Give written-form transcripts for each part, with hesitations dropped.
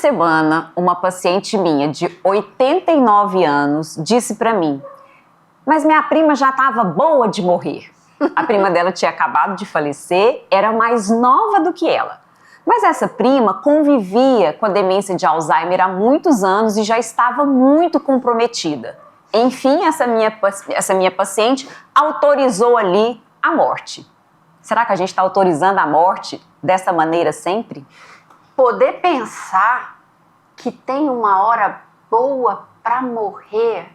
semana, uma paciente minha de 89 anos disse para mim: mas minha prima já estava boa de morrer. A prima dela tinha acabado de falecer, era mais nova do que ela. Mas essa prima convivia com a demência de Alzheimer há muitos anos e já estava muito comprometida. Enfim, essa minha paciente autorizou ali a morte. Será que a gente está autorizando a morte dessa maneira sempre? Poder pensar que tem uma hora boa para morrer,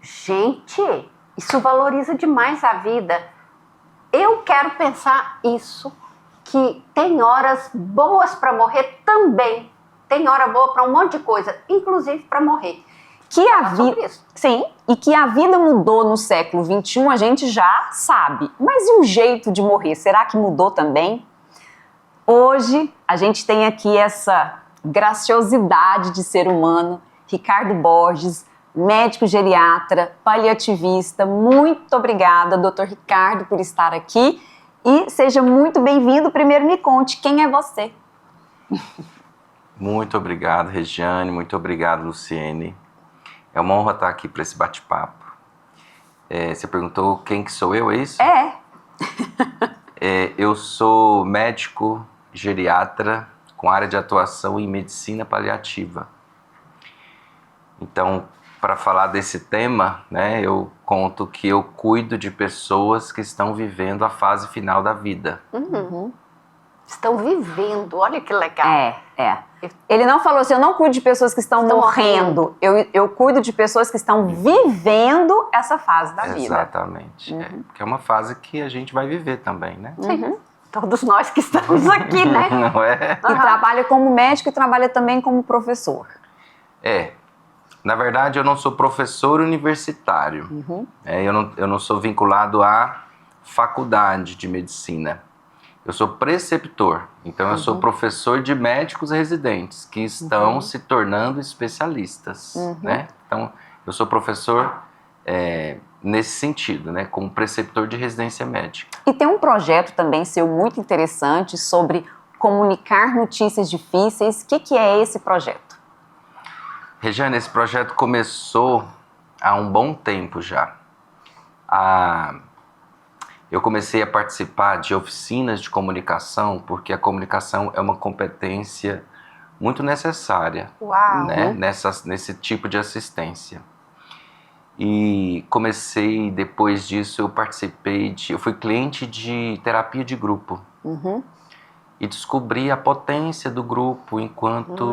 gente, isso valoriza demais a vida. Eu quero pensar isso, que tem horas boas para morrer também. Tem hora boa para um monte de coisa, inclusive para morrer. Que a vida, sim, e que a vida mudou no século XXI, a gente já sabe. Mas e o jeito de morrer? Será que mudou também? Hoje, a gente tem aqui essa graciosidade de ser humano, Ricardo Borges, médico geriatra, paliativista. Muito obrigada, Dr. Ricardo, por estar aqui. E seja muito bem-vindo. Primeiro me conte, quem é você? Muito obrigado, Regiane. Muito obrigado, Luciene. É uma honra estar aqui para esse bate-papo. Você perguntou quem que sou eu, é isso? Eu sou médico geriatra com área de atuação em medicina paliativa. Então, para falar desse tema, né, eu conto que eu cuido de pessoas que estão vivendo a fase final da vida. Uhum. Estão vivendo, olha que legal. Ele não falou assim, eu não cuido de pessoas que estão morrendo. Eu cuido de pessoas que estão vivendo essa fase da vida. Exatamente. Porque é uma fase que a gente vai viver também, né? Sim. Todos nós que estamos aqui, né? Não é? E trabalha como médico e trabalha também como professor. Na verdade, eu não sou professor universitário. Eu não sou vinculado à faculdade de medicina. Eu sou preceptor. Então, eu sou professor de médicos residentes que estão se tornando especialistas. Né? Então, eu sou professor nesse sentido, né? Como preceptor de residência médica. E tem um projeto também seu muito interessante sobre comunicar notícias difíceis. O que é esse projeto? Regiane, esse projeto começou há um bom tempo já. Eu comecei a participar de oficinas de comunicação, porque a comunicação é uma competência muito necessária, né? Nesse tipo de assistência. E comecei, depois disso, eu fui cliente de terapia de grupo. E descobri a potência do grupo enquanto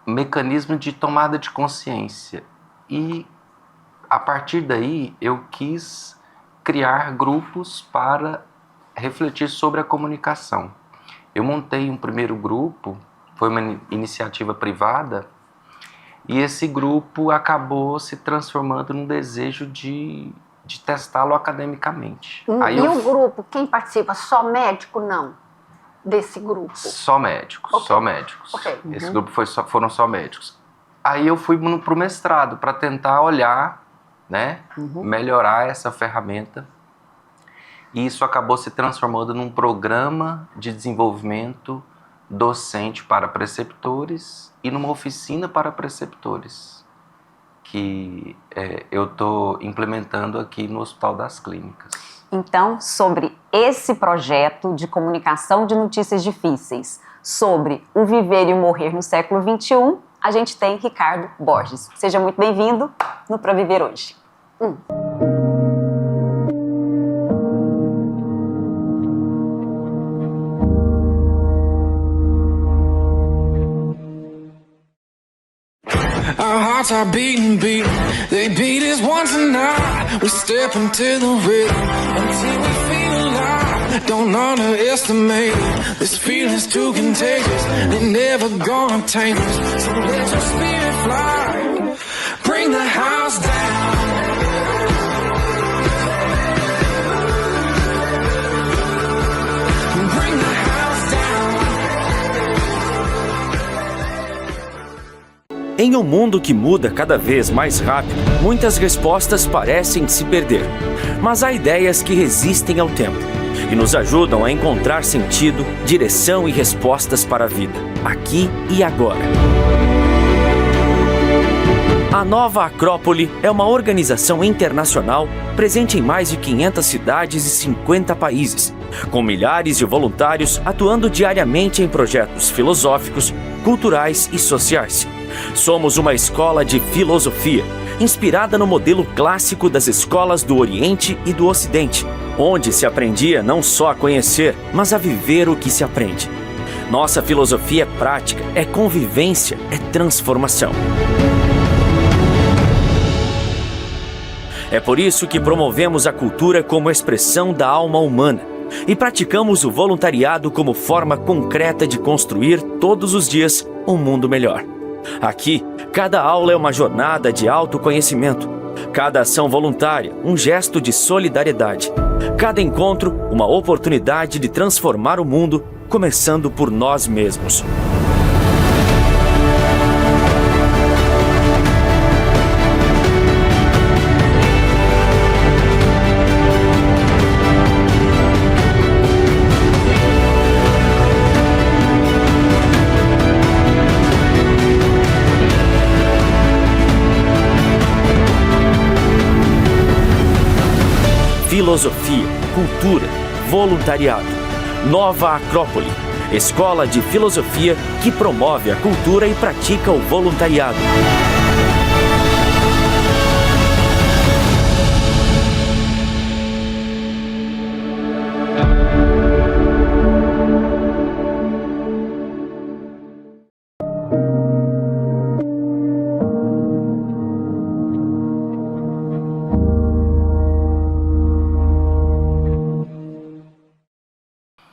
mecanismo de tomada de consciência. E a partir daí eu quis criar grupos para refletir sobre a comunicação. Eu montei um primeiro grupo, foi uma iniciativa privada, e esse grupo acabou se transformando num desejo de testá-lo academicamente. E o grupo, quem participa? Só médico, não? Desse grupo? Só médicos, só médicos. Esse grupo foram só médicos. Aí eu fui para o mestrado para tentar olhar, né, melhorar essa ferramenta. E isso acabou se transformando num programa de desenvolvimento docente para preceptores e numa oficina para preceptores, que eu estou implementando aqui no Hospital das Clínicas. Então, sobre esse projeto de comunicação de notícias difíceis, sobre o viver e o morrer no século XXI, a gente tem Ricardo Borges. Seja muito bem-vindo no Pra Viver Hoje. Our hearts are beating. They beat us once tonight. We step into the rhythm until we feel alive. Don't underestimate it. This feeling's too contagious. They're never gonna tame us. So let your spirit fly. Bring the house down. Bring the house down. Em um mundo que muda cada vez mais rápido, muitas respostas parecem se perder. Mas há ideias que resistem ao tempo. e nos ajudam a encontrar sentido, direção e respostas para a vida, aqui e agora. A Nova Acrópole é uma organização internacional presente em mais de 500 cidades e 50 países, com milhares de voluntários atuando diariamente em projetos filosóficos, culturais e sociais. Somos uma escola de filosofia, inspirada no modelo clássico das escolas do Oriente e do Ocidente, onde se aprendia não só a conhecer, mas a viver o que se aprende. Nossa filosofia é prática, é convivência, é transformação. É por isso que promovemos a cultura como expressão da alma humana e praticamos o voluntariado como forma concreta de construir todos os dias um mundo melhor. Aqui, cada aula é uma jornada de autoconhecimento, cada ação voluntária, um gesto de solidariedade, cada encontro, uma oportunidade de transformar o mundo, começando por nós mesmos. Filosofia, cultura, voluntariado. Nova Acrópole, escola de filosofia que promove a cultura e pratica o voluntariado.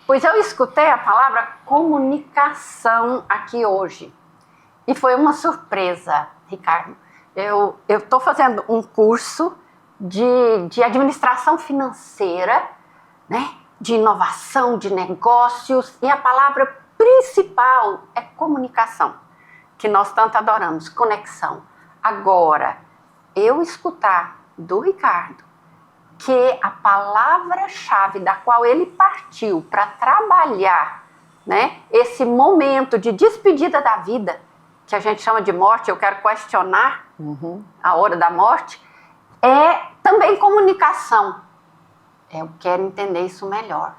Pois eu escutei a palavra comunicação aqui hoje e foi uma surpresa, Ricardo. Eu estou fazendo um curso de administração financeira, né? De inovação, de negócios, e a palavra principal é comunicação, que nós tanto adoramos, conexão. Agora, eu escutar do Ricardo que a palavra-chave da qual ele partiu para trabalhar, né, esse momento de despedida da vida, que a gente chama de morte, eu quero questionar a hora da morte, é também comunicação. Eu quero entender isso melhor.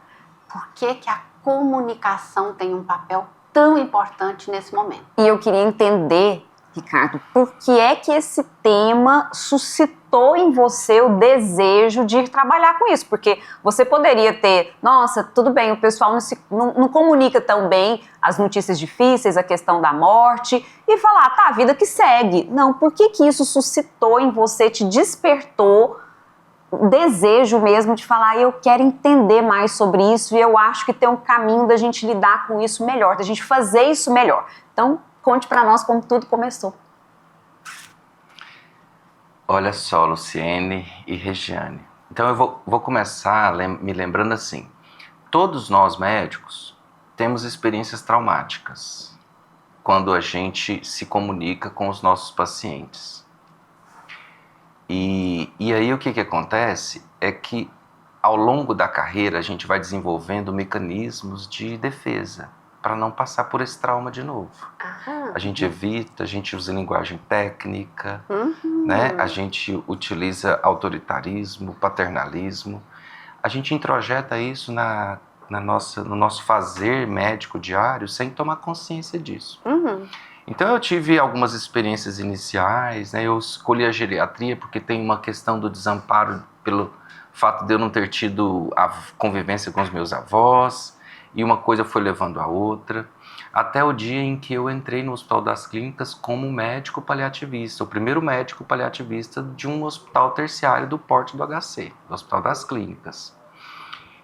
Por que a comunicação tem um papel tão importante nesse momento? E eu queria entender, Ricardo, por que é que esse tema suscitou em você o desejo de ir trabalhar com isso? Porque você poderia ter, nossa, tudo bem, o pessoal não comunica tão bem as notícias difíceis, a questão da morte, e falar, tá, a vida que segue. Não, por que isso suscitou em você, te despertou o desejo mesmo de falar, eu quero entender mais sobre isso e eu acho que tem um caminho da gente lidar com isso melhor, da gente fazer isso melhor. Então, conte para nós como tudo começou. Olha só, Luciene e Regiane. Então eu vou começar me lembrando assim. Todos nós médicos temos experiências traumáticas quando a gente se comunica com os nossos pacientes. E aí o que acontece é que ao longo da carreira a gente vai desenvolvendo mecanismos de defesa para não passar por esse trauma de novo. A gente evita, a gente usa linguagem técnica, né? A gente utiliza autoritarismo, paternalismo. A gente introjeta isso no nosso fazer médico diário sem tomar consciência disso. Então eu tive algumas experiências iniciais, né? Eu escolhi a geriatria porque tem uma questão do desamparo pelo fato de eu não ter tido a convivência com os meus avós, e uma coisa foi levando a outra, até o dia em que eu entrei no Hospital das Clínicas como médico paliativista, o primeiro médico paliativista de um hospital terciário do porte do HC, do Hospital das Clínicas.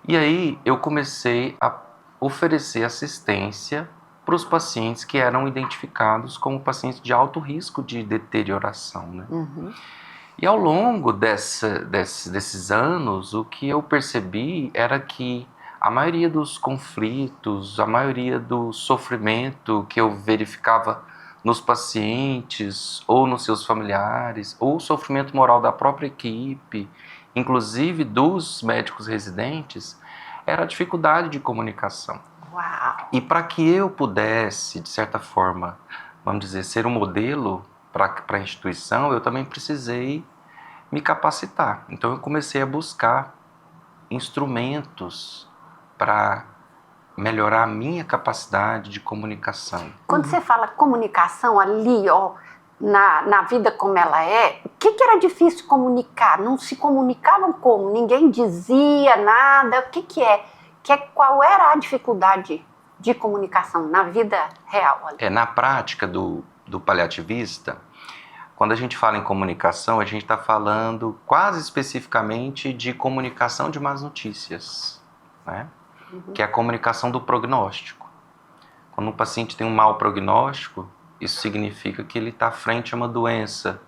E aí eu comecei a oferecer assistência para os pacientes que eram identificados como pacientes de alto risco de deterioração, né? E ao longo desses anos, o que eu percebi era que a maioria dos conflitos, a maioria do sofrimento que eu verificava nos pacientes ou nos seus familiares, ou o sofrimento moral da própria equipe, inclusive dos médicos residentes, era a dificuldade de comunicação. Uau! E para que eu pudesse, de certa forma, vamos dizer, ser um modelo para a instituição, eu também precisei me capacitar. Então eu comecei a buscar instrumentos para melhorar a minha capacidade de comunicação. Quando você fala comunicação ali, ó, na vida como ela é, o que era difícil comunicar? Não se comunicavam como? Ninguém dizia nada? O que é? Qual era a dificuldade de comunicação na vida real? Ali? Na prática do paliativista, quando a gente fala em comunicação, a gente está falando quase especificamente de comunicação de más notícias, né? Que é a comunicação do prognóstico. Quando um paciente tem um mau prognóstico, isso significa que ele está frente a uma doença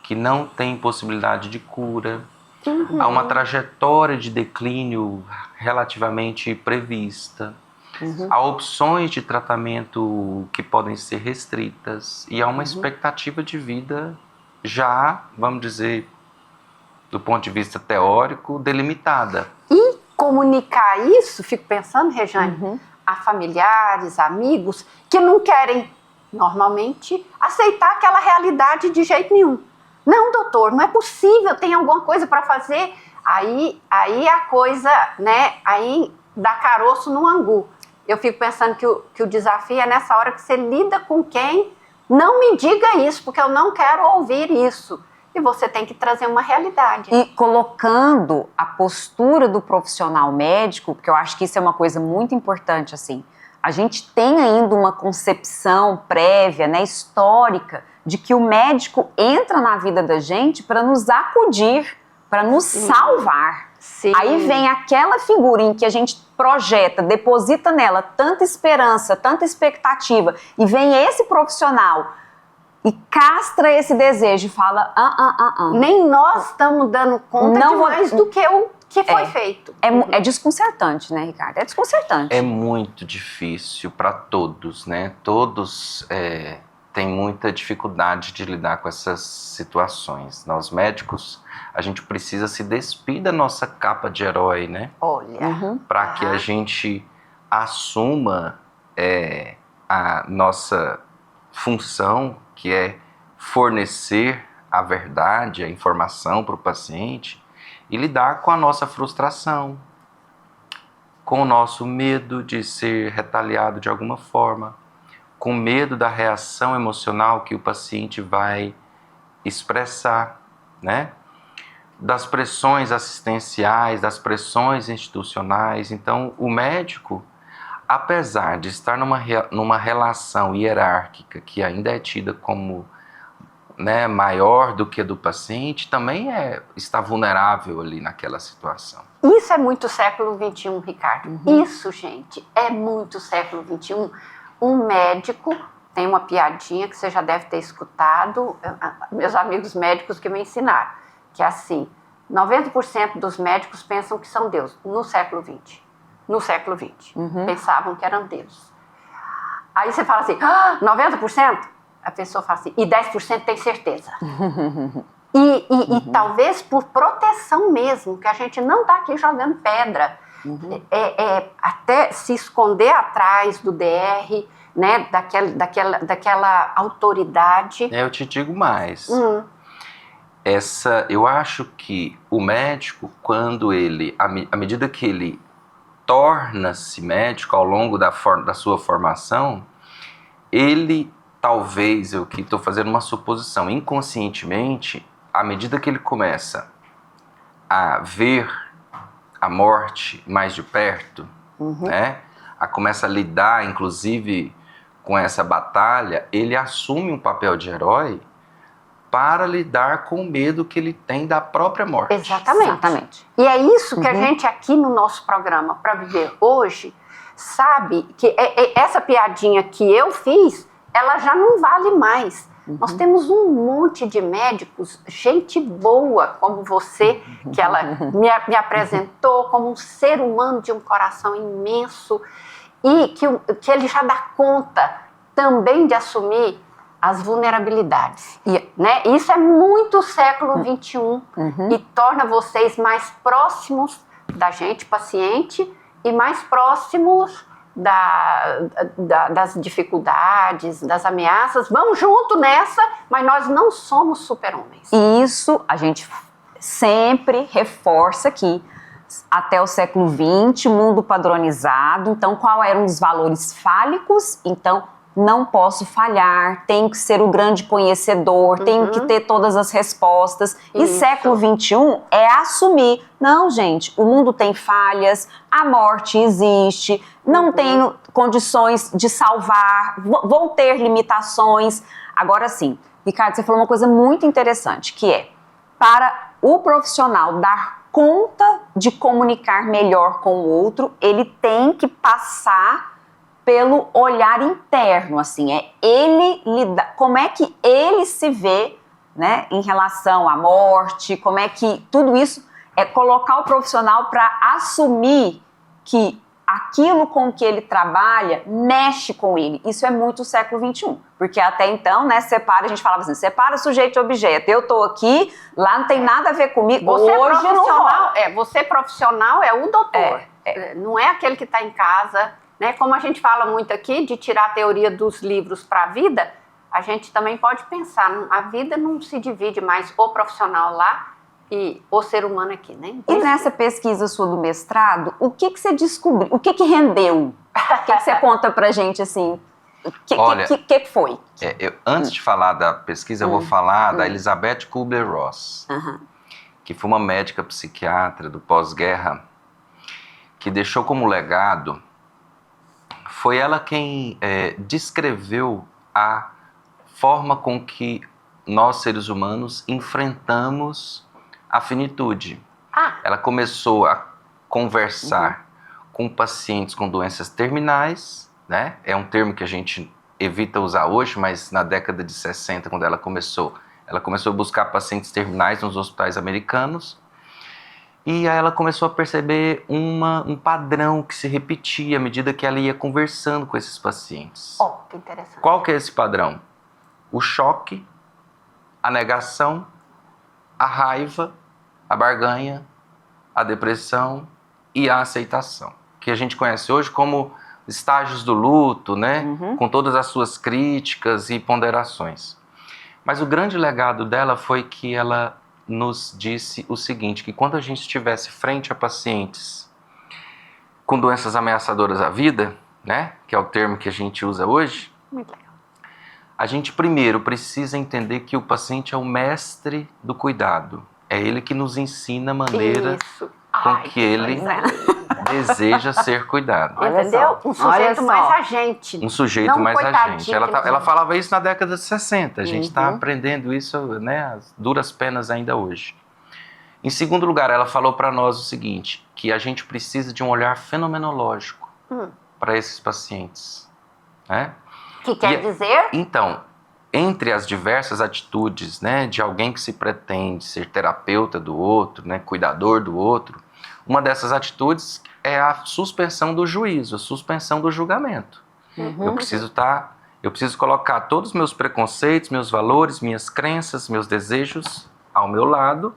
que não tem possibilidade de cura, há uma trajetória de declínio relativamente prevista, há opções de tratamento que podem ser restritas e há uma expectativa de vida já, vamos dizer, do ponto de vista teórico, delimitada. E comunicar isso, fico pensando, Rejane, a familiares, amigos, que não querem, normalmente, aceitar aquela realidade de jeito nenhum. Não, doutor, não é possível, tem alguma coisa para fazer. Aí a coisa, né, aí dá caroço no angu. Eu fico pensando que o desafio é nessa hora que você lida com quem não me diga isso, porque eu não quero ouvir isso. E você tem que trazer uma realidade. E colocando a postura do profissional médico, porque eu acho que isso é uma coisa muito importante, assim. A gente tem ainda uma concepção prévia, né, histórica, de que o médico entra na vida da gente para nos acudir, para nos salvar. Sim. Aí vem aquela figura em que a gente projeta, deposita nela tanta esperança, tanta expectativa, e vem esse profissional e castra esse desejo e fala, Nem nós estamos dando conta de mais do que o que foi feito. É desconcertante, né, Ricardo? É desconcertante. É muito difícil para todos, né? Todos têm muita dificuldade de lidar com essas situações. Nós médicos, a gente precisa se despir da nossa capa de herói, né? Olha. Para que a gente assuma a nossa função, que é fornecer a verdade, a informação para o paciente e lidar com a nossa frustração, com o nosso medo de ser retaliado de alguma forma, com medo da reação emocional que o paciente vai expressar, né? Das pressões assistenciais, das pressões institucionais. Então, o médico, apesar de estar numa relação hierárquica que ainda é tida como, né, maior do que a do paciente, também está vulnerável ali naquela situação. Isso é muito século XXI, Ricardo. Isso, gente, é muito século XXI. Um médico, tem uma piadinha que você já deve ter escutado, meus amigos médicos que me ensinaram, que é assim, 90% dos médicos pensam que são Deus, no século XX. No século XX. Pensavam que eram Deus. Aí você fala assim, 90%? A pessoa fala assim, e 10% tem certeza. E talvez por proteção mesmo, que a gente não está aqui jogando pedra. Até se esconder atrás do DR, né, daquela autoridade. Eu te digo mais. Eu acho que o médico, quando à medida que ele torna-se médico ao longo da sua formação, ele, talvez, eu que estou fazendo uma suposição, inconscientemente, à medida que ele começa a ver a morte mais de perto, né, começa a lidar, inclusive, com essa batalha, ele assume um papel de herói para lidar com o medo que ele tem da própria morte. Exatamente. E é isso que a gente aqui no nosso programa Pra Viver Hoje sabe que essa piadinha que eu fiz, ela já não vale mais. Nós temos um monte de médicos, gente boa como você, que ela me apresentou como um ser humano de um coração imenso e que ele já dá conta também de assumir as vulnerabilidades. Né? Isso é muito século XXI e torna vocês mais próximos da gente, paciente, e mais próximos das dificuldades, das ameaças. Vamos junto nessa, mas nós não somos super-homens. E isso a gente sempre reforça aqui. Até o século XX, mundo padronizado. Então, quais eram os valores fálicos? Então, não posso falhar, tenho que ser o grande conhecedor, tenho que ter todas as respostas. E século XXI é assumir. Não, gente, o mundo tem falhas, a morte existe, não tenho condições de salvar, vou ter limitações. Agora sim, Ricardo, você falou uma coisa muito interessante, que é, para o profissional dar conta de comunicar melhor com o outro, ele tem que passar pelo olhar interno, assim, é ele lidar, como é que ele se vê, né, em relação à morte, como é que tudo isso é colocar o profissional para assumir que aquilo com que ele trabalha mexe com ele. Isso é muito o século XXI, porque até então, né, separa, a gente falava assim, separa sujeito e objeto, eu tô aqui, lá não tem nada a ver comigo, você hoje não rola. Você profissional é o doutor, não é aquele que está em casa, né? Como a gente fala muito aqui, de tirar a teoria dos livros para a vida, a gente também pode pensar, a vida não se divide mais o profissional lá e o ser humano aqui, né? E nessa pesquisa sua do mestrado, o que você descobriu? O que rendeu? O que você conta pra gente, assim? O que foi? Antes de falar da pesquisa, eu vou falar da Elizabeth Kubler-Ross, que foi uma médica psiquiatra do pós-guerra, que deixou como legado, foi ela quem descreveu a forma com que nós, seres humanos, enfrentamos a finitude. Ela começou a conversar com pacientes com doenças terminais, né? É um termo que a gente evita usar hoje, mas na década de 60, quando ela começou a buscar pacientes terminais nos hospitais americanos. E aí ela começou a perceber um padrão que se repetia à medida que ela ia conversando com esses pacientes. Que interessante. Qual que é esse padrão? O choque, a negação, a raiva, a barganha, a depressão e a aceitação, que a gente conhece hoje como estágios do luto, né? Com todas as suas críticas e ponderações. Mas o grande legado dela foi que ela nos disse o seguinte, que quando a gente estivesse frente a pacientes com doenças ameaçadoras à vida, né, que é o termo que a gente usa hoje, muito legal. A gente primeiro precisa entender que o paciente é o mestre do cuidado. É ele que nos ensina a maneira com que ele deseja ser cuidado. Entendeu? Um sujeito mais agente. Um sujeito mais agente. Ela falava isso na década de 60. A gente está aprendendo isso, né, às duras penas ainda hoje. Em segundo lugar, ela falou para nós o seguinte, que a gente precisa de um olhar fenomenológico para esses pacientes. Né? Que quer dizer? Então, entre as diversas atitudes, né, de alguém que se pretende ser terapeuta do outro, né, cuidador do outro, uma dessas atitudes é a suspensão do juízo, a suspensão do julgamento. Eu preciso colocar todos os meus preconceitos, meus valores, minhas crenças, meus desejos ao meu lado,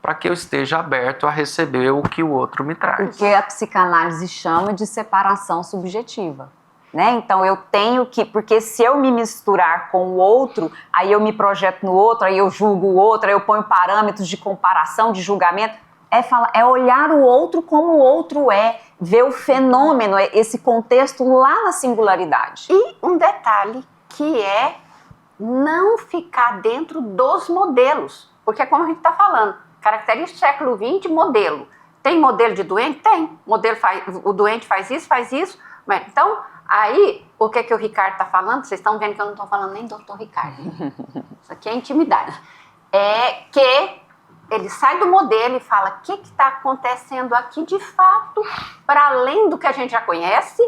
para que eu esteja aberto a receber o que o outro me traz. Porque a psicanálise chama de separação subjetiva. Né? Então eu tenho que, porque se eu me misturar com o outro, aí eu me projeto no outro, aí eu julgo o outro, aí eu ponho parâmetros de comparação, de julgamento, é olhar o outro como o outro é, ver o fenômeno, esse contexto lá na singularidade. E um detalhe que é não ficar dentro dos modelos, porque é como a gente está falando, característica do século XX, modelo. Tem modelo de doente? Tem. O doente faz isso, mas então... Aí, o que o Ricardo está falando, vocês estão vendo que eu não estou falando nem doutor Ricardo, isso aqui é intimidade, é que ele sai do modelo e fala o que está acontecendo aqui de fato, para além do que a gente já conhece,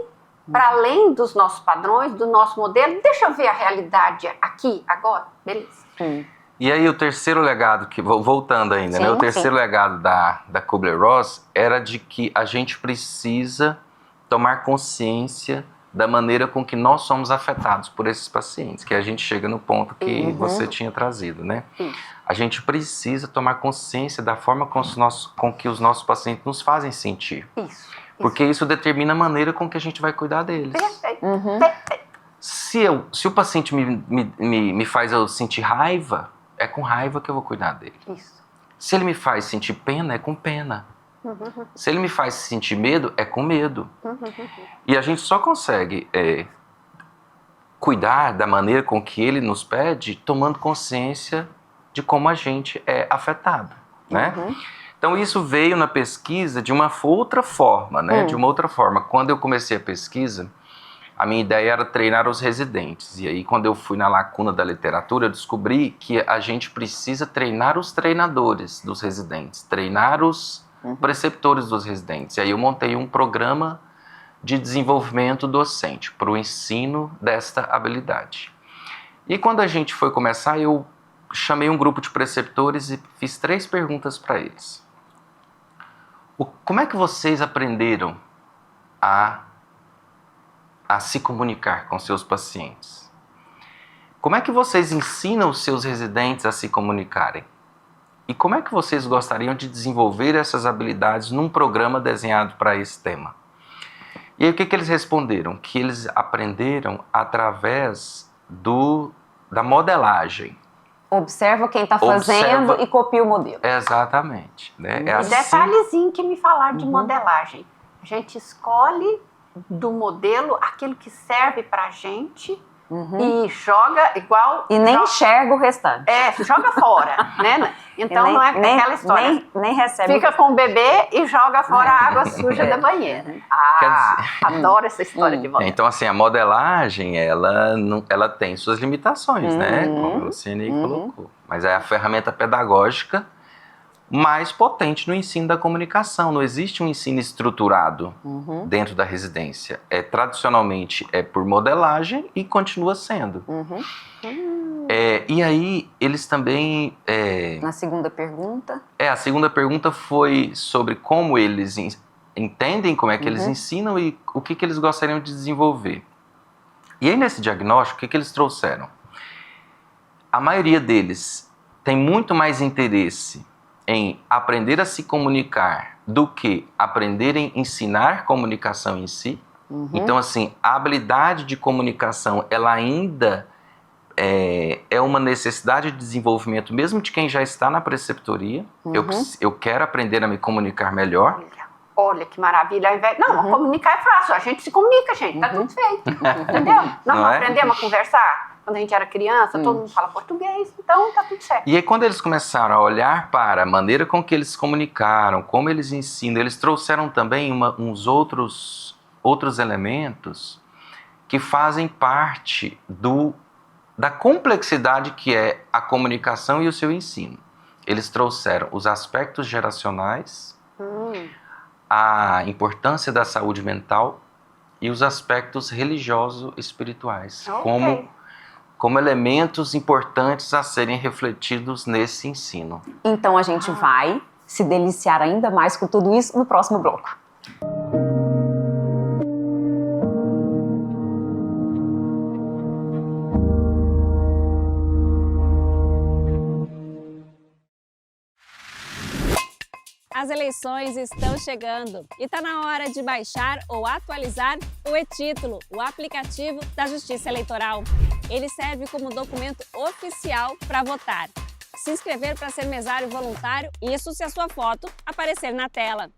para além dos nossos padrões, do nosso modelo, deixa eu ver a realidade aqui, agora, beleza. E aí o terceiro legado, voltando ainda, né? O terceiro legado da Kubler-Ross era de que a gente precisa tomar consciência da maneira com que nós somos afetados por esses pacientes, que a gente chega no ponto que você tinha trazido, né? A gente precisa tomar consciência da forma com que os nossos pacientes nos fazem sentir. Porque isso determina a maneira com que a gente vai cuidar deles. Perfeito. Perfeito. Se o paciente me faz eu sentir raiva, é com raiva que eu vou cuidar dele. Isso. Se ele me faz sentir pena, é com pena. Se ele me faz sentir medo, é com medo. E a gente só consegue cuidar da maneira com que ele nos pede, tomando consciência de como a gente é afetado, né? Então isso veio na pesquisa de uma outra forma, né? De uma outra forma. Quando eu comecei a pesquisa, a minha ideia era treinar os residentes. E aí, quando eu fui na lacuna da literatura, eu descobri que a gente precisa treinar os treinadores dos residentes, treinar os preceptores dos residentes. E aí eu montei um programa de desenvolvimento docente para o ensino desta habilidade. E quando a gente foi começar, eu chamei um grupo de preceptores e fiz 3 perguntas para eles. Como é que vocês aprenderam a se comunicar com seus pacientes? Como é que vocês ensinam os seus residentes a se comunicarem? E como é que vocês gostariam de desenvolver essas habilidades num programa desenhado para esse tema? E aí o que eles responderam? Que eles aprenderam através da modelagem. Observa quem está fazendo e copia o modelo. Exatamente. Né? E detalhezinho que me falaram de modelagem. A gente escolhe do modelo aquilo que serve pra gente e joga igual... E nem enxerga o restante. Joga fora, né? Então nem, não é aquela história. Nem recebe. Fica com o bebê e joga fora a água suja da banheira. Adoro essa história de modelagem. Então, assim, a modelagem, ela tem suas limitações, né? Como a Luciane colocou. Mas é a ferramenta pedagógica mais potente no ensino da comunicação. Não existe um ensino estruturado dentro da residência. Tradicionalmente é por modelagem e continua sendo. E aí, eles também... Na segunda pergunta? A segunda pergunta foi sobre como eles entendem, como é que eles ensinam e o que eles gostariam de desenvolver. E aí, nesse diagnóstico, o que eles trouxeram? A maioria deles tem muito mais interesse em aprender a se comunicar do que aprender em ensinar comunicação em si. Então, assim, a habilidade de comunicação, ela ainda é uma necessidade de desenvolvimento, mesmo de quem já está na preceptoria. Eu quero aprender a me comunicar melhor. Olha que maravilha. Não, comunicar é fácil. A gente se comunica, gente. Tá tudo feito. Entendeu? Não aprendemos a conversar. Quando a gente era criança, todo mundo fala português, então tá tudo certo. E aí, quando eles começaram a olhar para a maneira com que eles se comunicaram, como eles ensinam, eles trouxeram também uns outros elementos que fazem parte da complexidade que é a comunicação e o seu ensino. Eles trouxeram os aspectos geracionais, a importância da saúde mental e os aspectos religioso-espirituais, como elementos importantes a serem refletidos nesse ensino. Então a gente vai se deliciar ainda mais com tudo isso no próximo bloco. As eleições estão chegando e está na hora de baixar ou atualizar o e-Título, o aplicativo da Justiça Eleitoral. Ele serve como documento oficial para votar. Se inscrever para ser mesário voluntário, isso se a sua foto aparecer na tela.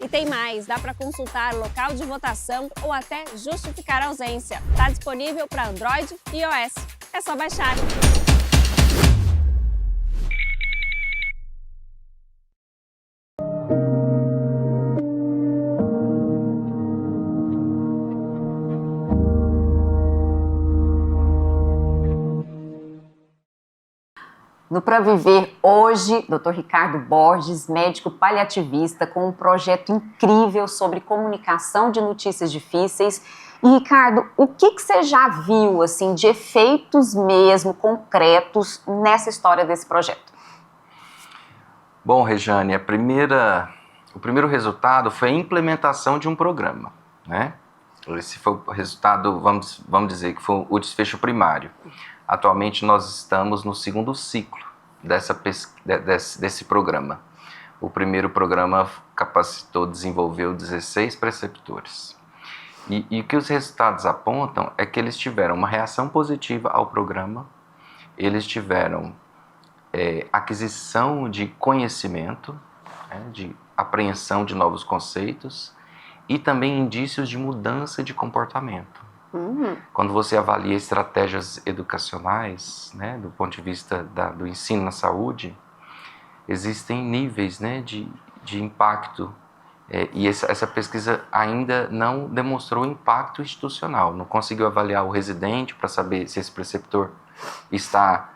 E tem mais, dá para consultar local de votação ou até justificar a ausência. Está disponível para Android e iOS. É só baixar. No Pra Viver hoje, Dr. Ricardo Borges, médico paliativista, com um projeto incrível sobre comunicação de notícias difíceis. E Ricardo, o que você já viu assim de efeitos mesmo concretos nessa história desse projeto? Bom, Rejane, o primeiro resultado foi a implementação de um programa, né? Esse foi o resultado, vamos dizer que foi o desfecho primário. Atualmente nós estamos no segundo ciclo desse programa. O primeiro programa desenvolveu 16 preceptores. E o que os resultados apontam é que eles tiveram uma reação positiva ao programa, eles tiveram aquisição de conhecimento, de apreensão de novos conceitos e também indícios de mudança de comportamento. Quando você avalia estratégias educacionais, né, do ponto de vista do ensino na saúde, existem níveis, né, de impacto. E essa pesquisa ainda não demonstrou impacto institucional, não conseguiu avaliar o residente para saber se esse preceptor está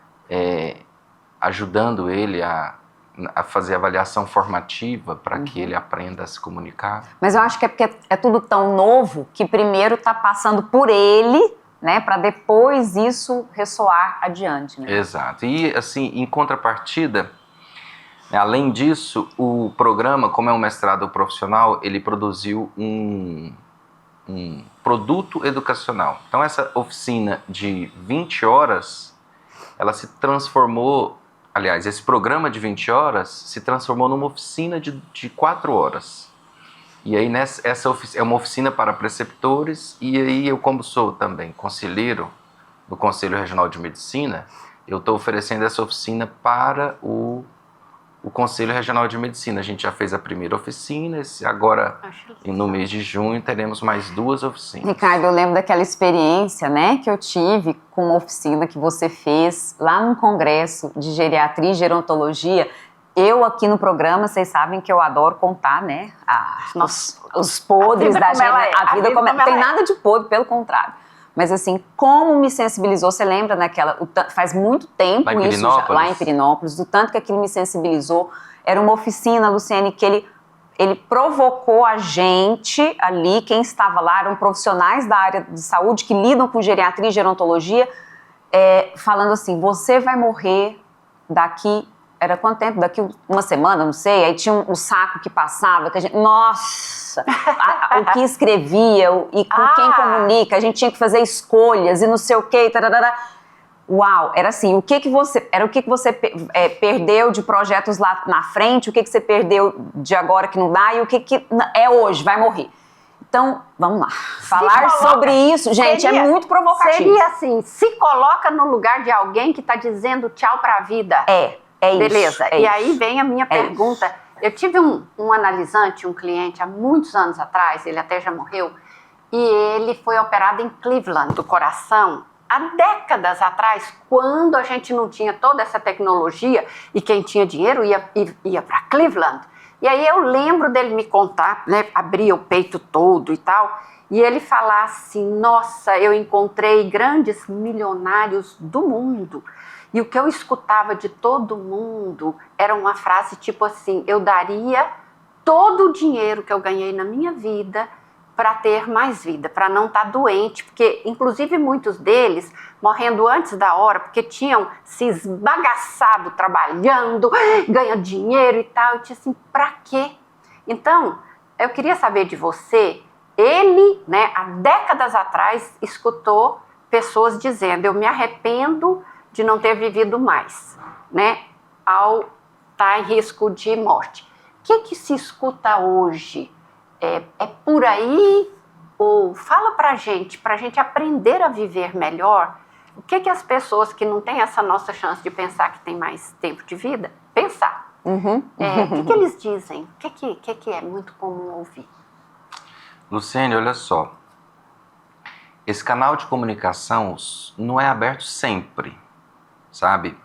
ajudando ele a fazer avaliação formativa para que ele aprenda a se comunicar. Mas eu acho que é porque é tudo tão novo que primeiro está passando por ele, né, para depois isso ressoar adiante. Né? Exato. E assim, em contrapartida, além disso, o programa, como é um mestrado profissional, ele produziu um produto educacional. Então essa oficina de 20 horas, ela se transformou, aliás, esse programa de 20 horas se transformou numa oficina de 4 horas. E aí essa é uma oficina para preceptores, e aí eu, como sou também conselheiro do Conselho Regional de Medicina, eu estou oferecendo essa oficina para o Conselho Regional de Medicina. A gente já fez a primeira oficina, agora no mês de junho teremos mais 2 oficinas. Ricardo, eu lembro daquela experiência, né, que eu tive com uma oficina que você fez lá num congresso de geriatria e gerontologia. Eu aqui no programa, vocês sabem que eu adoro contar, né, os podres da gente, a vida como ela não tem nada de podre, pelo contrário. Mas assim, como me sensibilizou, você lembra faz muito tempo isso, lá em Pirinópolis, do tanto que aquilo me sensibilizou. Era uma oficina, Luciene, que ele provocou a gente ali, quem estava lá, eram profissionais da área de saúde que lidam com geriatria e gerontologia, falando assim, você vai morrer daqui, era quanto tempo? Daqui uma semana, não sei, aí tinha um saco que passava, que a gente, nossa, o que escrevia, e com quem comunica, a gente tinha que fazer escolhas e não sei o que, tararara. Uau, era assim, o que você perdeu de projetos lá na frente, o que você perdeu de agora que não dá e o que é hoje, vai morrer. Então, vamos lá, falar sobre isso, gente, é muito provocativo. Seria assim, se coloca no lugar de alguém que está dizendo tchau para a vida. É isso. Beleza, e aí vem a minha pergunta. Eu tive um analisante, um cliente, há muitos anos atrás, ele até já morreu, e ele foi operado em Cleveland, do coração, há décadas atrás, quando a gente não tinha toda essa tecnologia, e quem tinha dinheiro ia para Cleveland. E aí eu lembro dele me contar, né, abria o peito todo e tal, e ele falar assim, nossa, eu encontrei grandes milionários do mundo. E o que eu escutava de todo mundo era uma frase tipo assim, eu daria todo o dinheiro que eu ganhei na minha vida para ter mais vida, para não estar doente, porque inclusive muitos deles morrendo antes da hora, porque tinham se esbagaçado trabalhando, ganhando dinheiro e tal, eu disse assim, para quê? Então, eu queria saber de você, ele, né, há décadas atrás, escutou pessoas dizendo, eu me arrependo de não ter vivido mais, né, ao estar em risco de morte. O que se escuta hoje? É por aí? Ou fala pra gente aprender a viver melhor, o que as pessoas que não têm essa nossa chance de pensar que tem mais tempo de vida, pensar. O que eles dizem? O que é muito comum ouvir? Luciene, olha só, esse canal de comunicação não é aberto sempre, sabe?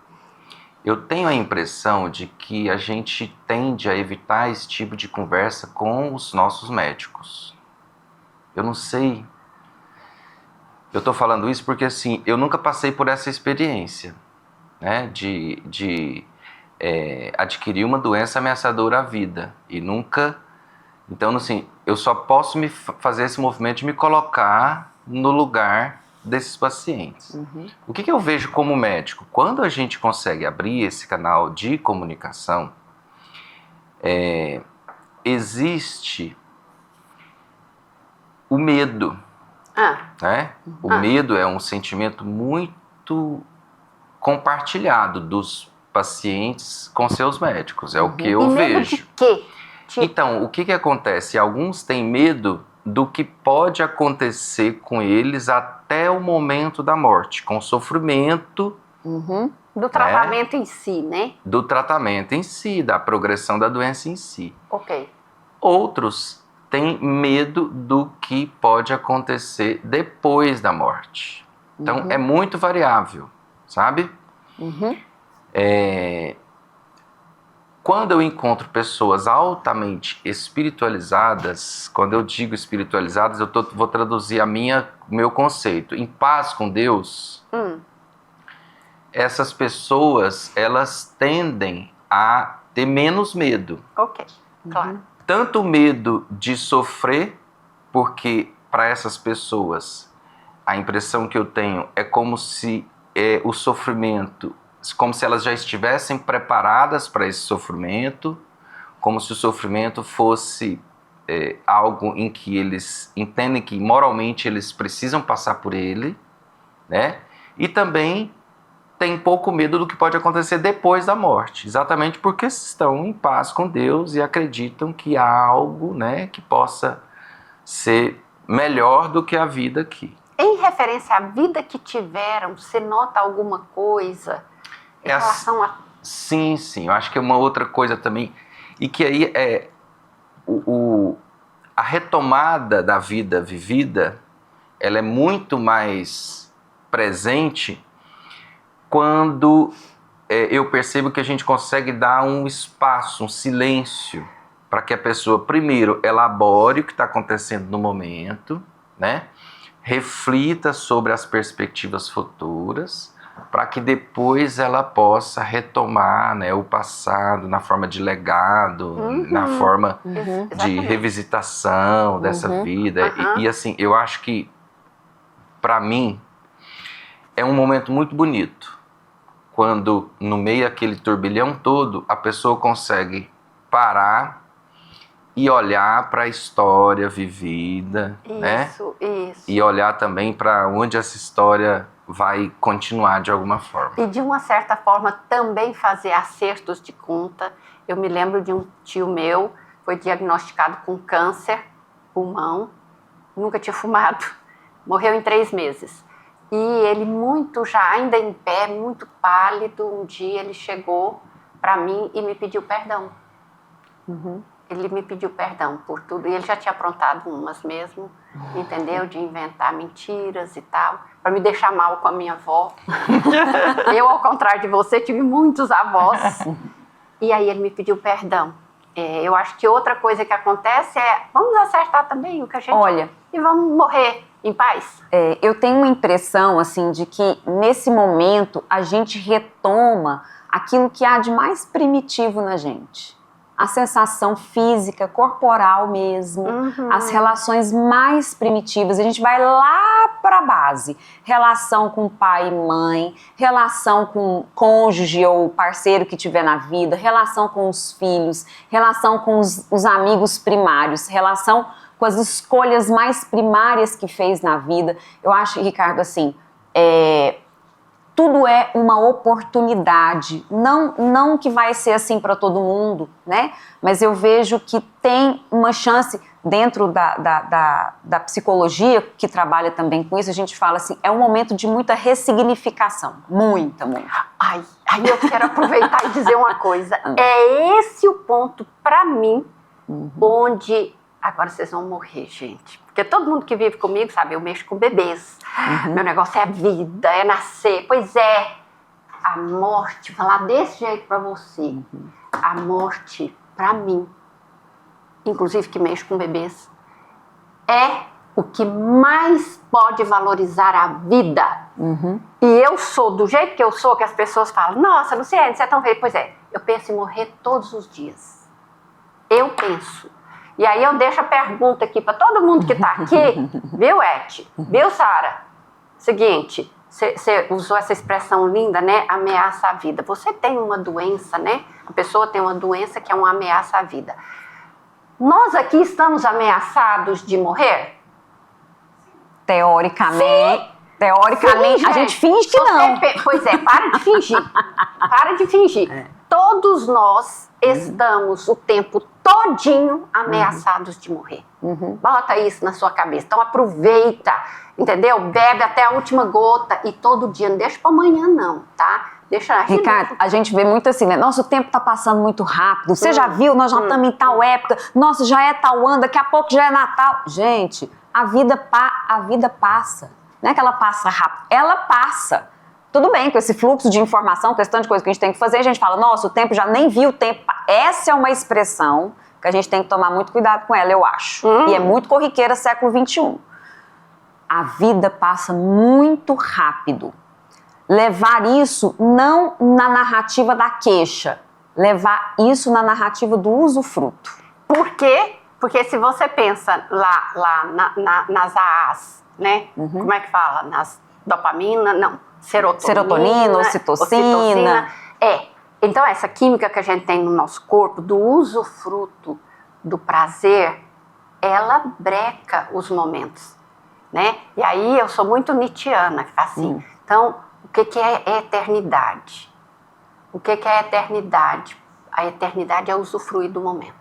Eu tenho a impressão de que a gente tende a evitar esse tipo de conversa com os nossos médicos. Eu não sei. Eu tô falando isso porque, assim, eu nunca passei por essa experiência, né? De adquirir uma doença ameaçadora à vida. E nunca... Então, assim, eu só posso fazer esse movimento de me colocar no lugar desses pacientes. O que eu vejo como médico? Quando a gente consegue abrir esse canal de comunicação, existe o medo. Né? O medo é um sentimento muito compartilhado dos pacientes com seus médicos, é o que eu E medo vejo. de quê? Então, o que acontece? Alguns têm medo do que pode acontecer com eles até o momento da morte, com o sofrimento Do tratamento em si, né? do tratamento em si, da progressão da doença em si. Ok. Outros têm medo do que pode acontecer depois da morte. Então, é muito variável, sabe? Quando eu encontro pessoas altamente espiritualizadas, quando eu digo espiritualizadas, vou traduzir meu conceito. Em paz com Deus, essas pessoas, elas tendem a ter menos medo. Ok, claro. Tanto medo de sofrer, porque para essas pessoas, a impressão que eu tenho é como se o sofrimento, como se elas já estivessem preparadas para esse sofrimento, como se o sofrimento fosse algo em que eles entendem que moralmente eles precisam passar por ele, né? E também tem pouco medo do que pode acontecer depois da morte, exatamente porque estão em paz com Deus e acreditam que há algo, né, que possa ser melhor do que a vida aqui. Em referência à vida que tiveram, você nota alguma coisa em relação a... Sim, eu acho que é uma outra coisa também, e que aí é a retomada da vida vivida, ela é muito mais presente quando eu percebo que a gente consegue dar um espaço, um silêncio, para que a pessoa, primeiro, elabore o que está acontecendo no momento, né? Reflita sobre as perspectivas futuras, para que depois ela possa retomar, né, o passado na forma de legado, na forma de revisitação dessa vida. E assim, eu acho que, para mim, é um momento muito bonito, quando no meio daquele turbilhão todo, a pessoa consegue parar e olhar para a história vivida, né? Isso. E olhar também para onde essa história vai continuar de alguma forma. E de uma certa forma também fazer acertos de conta. Eu me lembro de um tio meu, foi diagnosticado com câncer, pulmão, nunca tinha fumado, morreu em 3 meses. E ele muito já, ainda em pé, muito pálido, um dia ele chegou para mim e me pediu perdão. Ele me pediu perdão por tudo, e ele já tinha aprontado umas mesmo, entendeu? De inventar mentiras e tal, para me deixar mal com a minha avó. Eu, ao contrário de você, tive muitos avós. E aí ele me pediu perdão. Eu acho que outra coisa que acontece é, vamos acertar também o que a gente... Olha... E vamos morrer em paz. Eu tenho uma impressão, assim, de que nesse momento a gente retoma aquilo que há de mais primitivo na gente. A sensação física, corporal mesmo, as relações mais primitivas. A gente vai lá para a base. Relação com pai e mãe, relação com cônjuge ou parceiro que tiver na vida, relação com os filhos, relação com os amigos primários, relação com as escolhas mais primárias que fez na vida. Eu acho, Ricardo, assim, tudo é uma oportunidade, não que vai ser assim para todo mundo, né? Mas eu vejo que tem uma chance dentro da psicologia, que trabalha também com isso, a gente fala assim, é um momento de muita ressignificação, muita. Aí eu quero aproveitar e dizer uma coisa, é esse o ponto para mim, onde... Agora vocês vão morrer, gente. Porque todo mundo que vive comigo, sabe, eu mexo com bebês. Meu negócio é a vida, é nascer. Pois é, a morte, falar desse jeito pra você. A morte, pra mim, inclusive que mexo com bebês, é o que mais pode valorizar a vida. E eu sou do jeito que eu sou, que as pessoas falam, nossa, Luciene, você é tão feio. Pois é, eu penso em morrer todos os dias. Eu penso. E aí eu deixo a pergunta aqui para todo mundo que está aqui, viu, Et? Viu, Sara? Seguinte, você usou essa expressão linda, né? Ameaça à vida. Você tem uma doença, né? A pessoa tem uma doença que é uma ameaça à vida. Nós aqui estamos ameaçados de morrer? Teoricamente, Sim, a gente finge que não. Pois é, para de fingir. Para de fingir. Todos nós estamos o tempo todinho ameaçados de morrer. Bota isso na sua cabeça. Então aproveita, entendeu? Bebe até a última gota e todo dia. Não deixa pra amanhã não, tá? Deixa. Ricardo, a gente vê muito assim, né? Nossa, o tempo tá passando muito rápido. Você já viu? Nós já estamos em tal época. Nossa, já é tal ano, daqui a pouco já é Natal. Gente, a vida passa. Não é que ela passa rápido, ela passa. Tudo bem, com esse fluxo de informação, questão de coisa que a gente tem que fazer, a gente fala, nossa, o tempo já nem viu o tempo. Essa é uma expressão que a gente tem que tomar muito cuidado com ela, eu acho. E é muito corriqueira século XXI. A vida passa muito rápido. Levar isso não na narrativa da queixa, levar isso na narrativa do usufruto. Por quê? Porque se você pensa lá nas AAs, né? Como é que fala? Nas dopamina, não. Serotonina, ocitocina. Então essa química que a gente tem no nosso corpo, do usufruto, do prazer, ela breca os momentos, né? E aí eu sou muito nietzschiana, que faz assim. Então, o que é eternidade? O que é eternidade? A eternidade é usufruir do momento.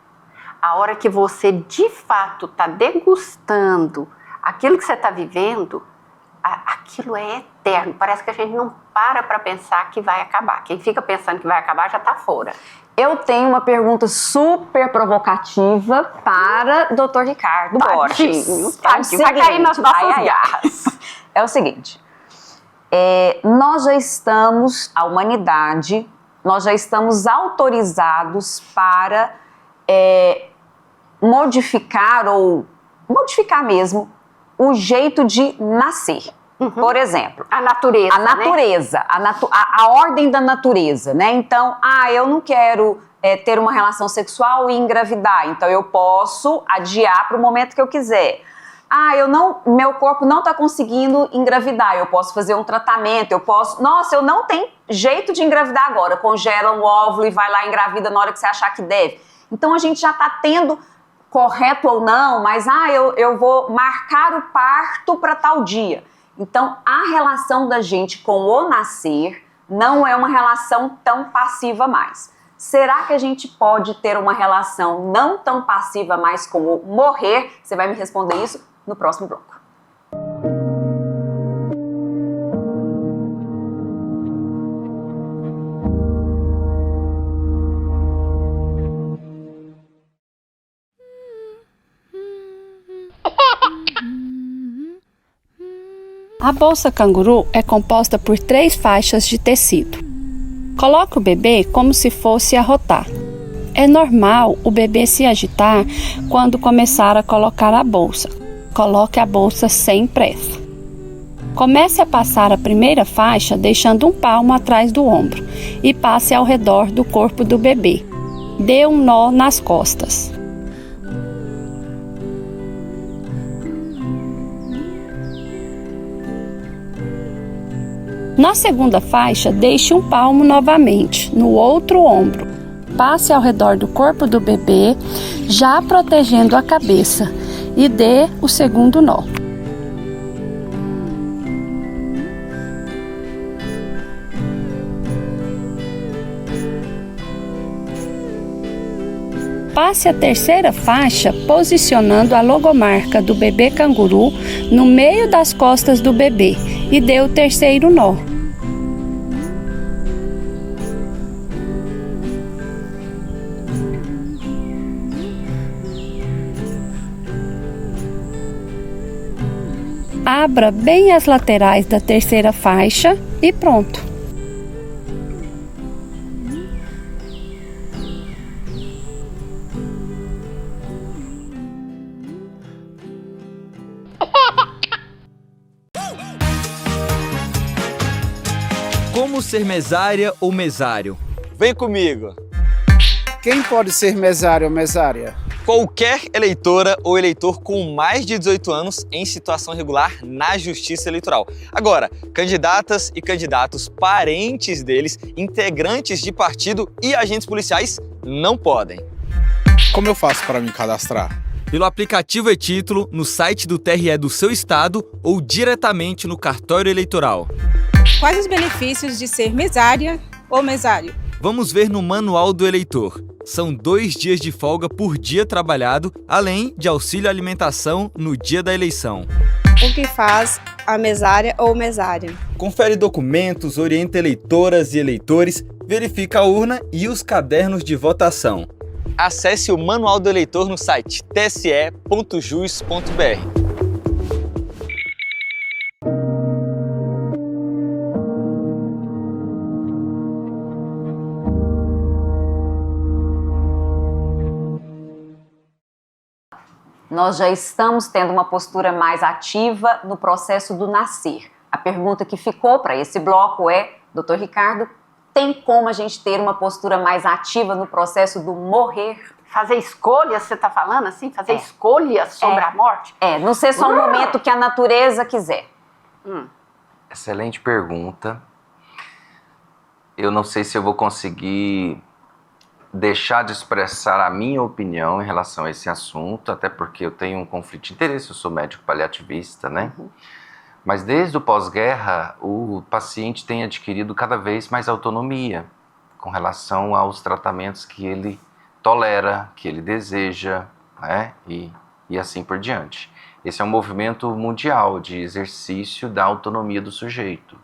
A hora que você, de fato, está degustando aquilo que você está vivendo, aquilo é eterno. Parece que a gente não para pensar que vai acabar. Quem fica pensando que vai acabar já está fora. Eu tenho uma pergunta super provocativa para Dr. Ricardo Borges. Vai cair nas nossas garras. É o seguinte, nós já estamos, a humanidade, nós já estamos autorizados para modificar mesmo o jeito de nascer. Por exemplo, a natureza, né? A ordem da natureza, né? Então, eu não quero ter uma relação sexual e engravidar, então eu posso adiar para o momento que eu quiser. Meu corpo não está conseguindo engravidar, eu posso fazer um tratamento, eu não tenho jeito de engravidar agora, congela um óvulo e vai lá e engravida na hora que você achar que deve. Então a gente já está tendo, correto ou não, mas eu vou marcar o parto para tal dia. Então, a relação da gente com o nascer não é uma relação tão passiva mais. Será que a gente pode ter uma relação não tão passiva mais com o morrer? Você vai me responder isso no próximo bloco. A bolsa canguru é composta por 3 faixas de tecido. Coloque o bebê como se fosse arrotar. É normal o bebê se agitar quando começar a colocar a bolsa. Coloque a bolsa sem pressa. Comece a passar a primeira faixa deixando um palmo atrás do ombro e passe ao redor do corpo do bebê. Dê um nó nas costas. Na segunda faixa, deixe um palmo novamente no outro ombro. Passe ao redor do corpo do bebê, já protegendo a cabeça, e dê o segundo nó. Passe a terceira faixa posicionando a logomarca do bebê canguru no meio das costas do bebê e dê o terceiro nó. Abra bem as laterais da terceira faixa e pronto. Como ser mesária ou mesário? Vem comigo! Quem pode ser mesário ou mesária? Qualquer eleitora ou eleitor com mais de 18 anos em situação regular na Justiça Eleitoral. Agora, candidatas e candidatos, parentes deles, integrantes de partido e agentes policiais não podem. Como eu faço para me cadastrar? Pelo aplicativo e-Título, no site do TRE do seu estado ou diretamente no cartório eleitoral. Quais os benefícios de ser mesária ou mesário? Vamos ver no Manual do Eleitor. São 2 dias de folga por dia trabalhado, além de auxílio alimentação no dia da eleição. O que faz a mesária ou mesário? Confere documentos, orienta eleitoras e eleitores, verifica a urna e os cadernos de votação. Acesse o Manual do Eleitor no site tse.jus.br. Nós já estamos tendo uma postura mais ativa no processo do nascer. A pergunta que ficou para esse bloco é, Dr. Ricardo, tem como a gente ter uma postura mais ativa no processo do morrer? Fazer escolhas, você está falando assim? Fazer escolhas sobre a morte? Não ser só um momento que a natureza quiser. Excelente pergunta. Eu não sei se eu vou conseguir deixar de expressar a minha opinião em relação a esse assunto, até porque eu tenho um conflito de interesse, eu sou médico paliativista, né? Mas desde o pós-guerra, o paciente tem adquirido cada vez mais autonomia com relação aos tratamentos que ele tolera, que ele deseja, né? E assim por diante. Esse é um movimento mundial de exercício da autonomia do sujeito.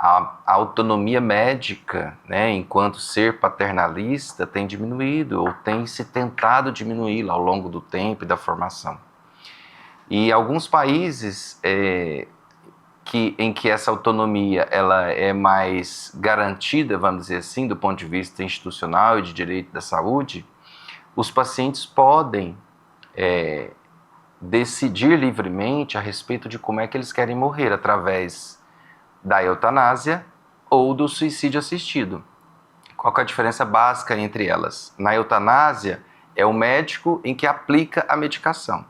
A autonomia médica, né, enquanto ser paternalista, tem diminuído ou tem se tentado diminuí-la ao longo do tempo e da formação. E alguns países em que essa autonomia ela é mais garantida, vamos dizer assim, do ponto de vista institucional e de direito da saúde, os pacientes podem decidir livremente a respeito de como é que eles querem morrer, através da eutanásia ou do suicídio assistido. Qual que é a diferença básica entre elas? Na eutanásia, é o médico em que aplica a medicação.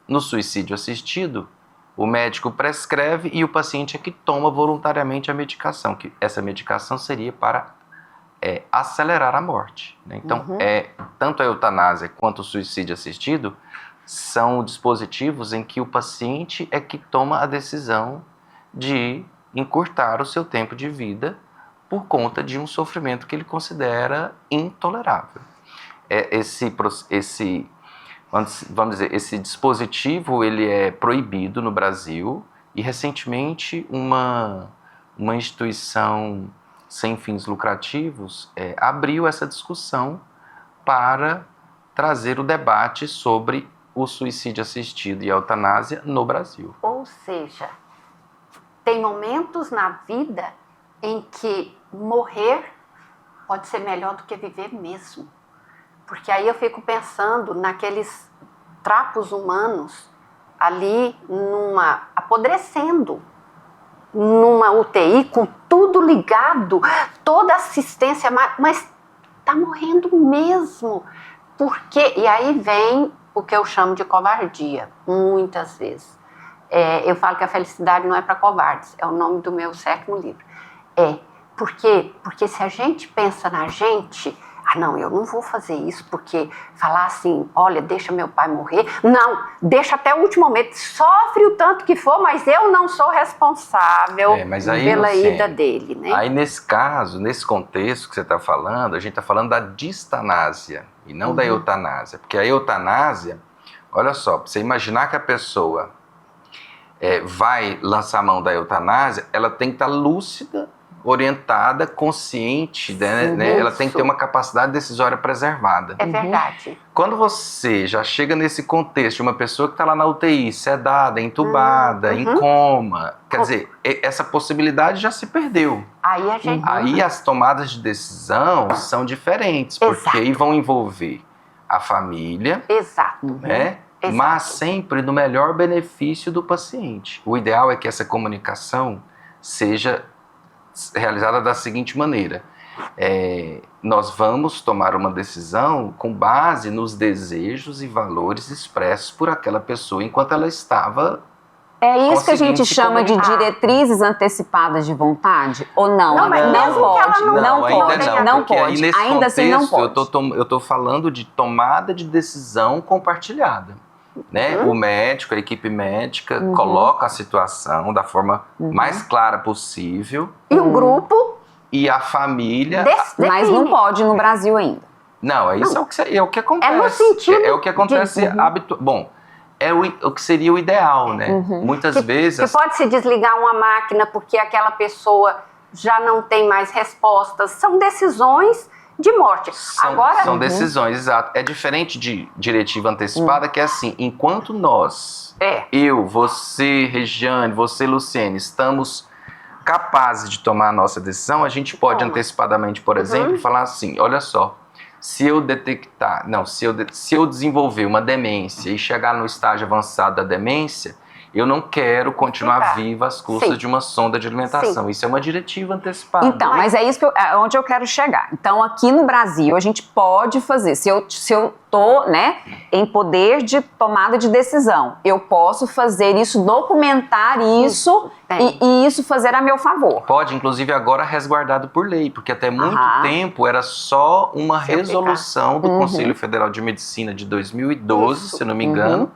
No suicídio assistido, o médico prescreve e o paciente é que toma voluntariamente a medicação, que essa medicação seria para acelerar a morte, né? Então, tanto a eutanásia quanto o suicídio assistido são dispositivos em que o paciente é que toma a decisão de encurtar o seu tempo de vida por conta de um sofrimento que ele considera intolerável. Vamos dizer, esse dispositivo ele é proibido no Brasil e recentemente uma instituição sem fins lucrativos abriu essa discussão para trazer o debate sobre o suicídio assistido e a eutanásia no Brasil. Ou seja, tem momentos na vida em que morrer pode ser melhor do que viver mesmo. Porque aí eu fico pensando naqueles trapos humanos ali apodrecendo numa UTI com tudo ligado, toda assistência, mas tá morrendo mesmo. E aí vem o que eu chamo de covardia, muitas vezes. Eu falo que a felicidade não é para covardes, é o nome do meu 7º livro. Porque se a gente pensa na gente, não, eu não vou fazer isso, porque falar assim, olha, deixa meu pai morrer, não, deixa até o último momento, sofre o tanto que for, mas eu não sou responsável pela ida dele, né? Aí nesse caso, nesse contexto que você está falando, a gente está falando da distanásia e não da eutanásia, porque a eutanásia, olha só, para você imaginar que a pessoa vai lançar a mão da eutanásia, ela tem que estar lúcida, orientada, consciente, né? Ela tem que ter uma capacidade decisória preservada. É verdade. Quando você já chega nesse contexto de uma pessoa que está lá na UTI, sedada, entubada, em coma, quer dizer, essa possibilidade já se perdeu. Aí as tomadas de decisão são diferentes, porque aí vão envolver a família, né? Mas sempre no melhor benefício do paciente. O ideal é que essa comunicação seja realizada da seguinte maneira: nós vamos tomar uma decisão com base nos desejos e valores expressos por aquela pessoa enquanto ela estava. É isso que a gente chama de diretrizes antecipadas de vontade? Ou não? Não, mas mesmo pode. Que ela não pode. Não pode. Nesse ainda contexto, assim não pode. Eu estou falando de tomada de decisão compartilhada. Né? O médico, a equipe médica coloca a situação da forma mais clara possível. E o grupo e a família... Mas não pode no Brasil ainda. Não, isso é o que acontece. É no sentido É o que acontece Bom, é o que seria o ideal, né? Muitas vezes... Que pode se desligar uma máquina porque aquela pessoa já não tem mais respostas. São decisões de morte. São decisões, exato. É diferente de diretiva antecipada, que é assim, enquanto nós, eu, você, Regiane, você, Luciene, estamos capazes de tomar a nossa decisão, a gente pode antecipadamente, por exemplo, falar assim, olha só, se eu desenvolver uma demência e chegar no estágio avançado da demência, eu não quero continuar viva às custas de uma sonda de alimentação. Isso é uma diretiva antecipada. Então, mas é isso onde eu quero chegar. Então, aqui no Brasil, a gente pode fazer. Se eu tô, né, em poder de tomada de decisão, eu posso fazer isso, documentar isso e isso fazer a meu favor. Pode, inclusive agora resguardado por lei, porque até muito tempo era só uma resolução do Conselho Federal de Medicina de 2012, se eu não me engano.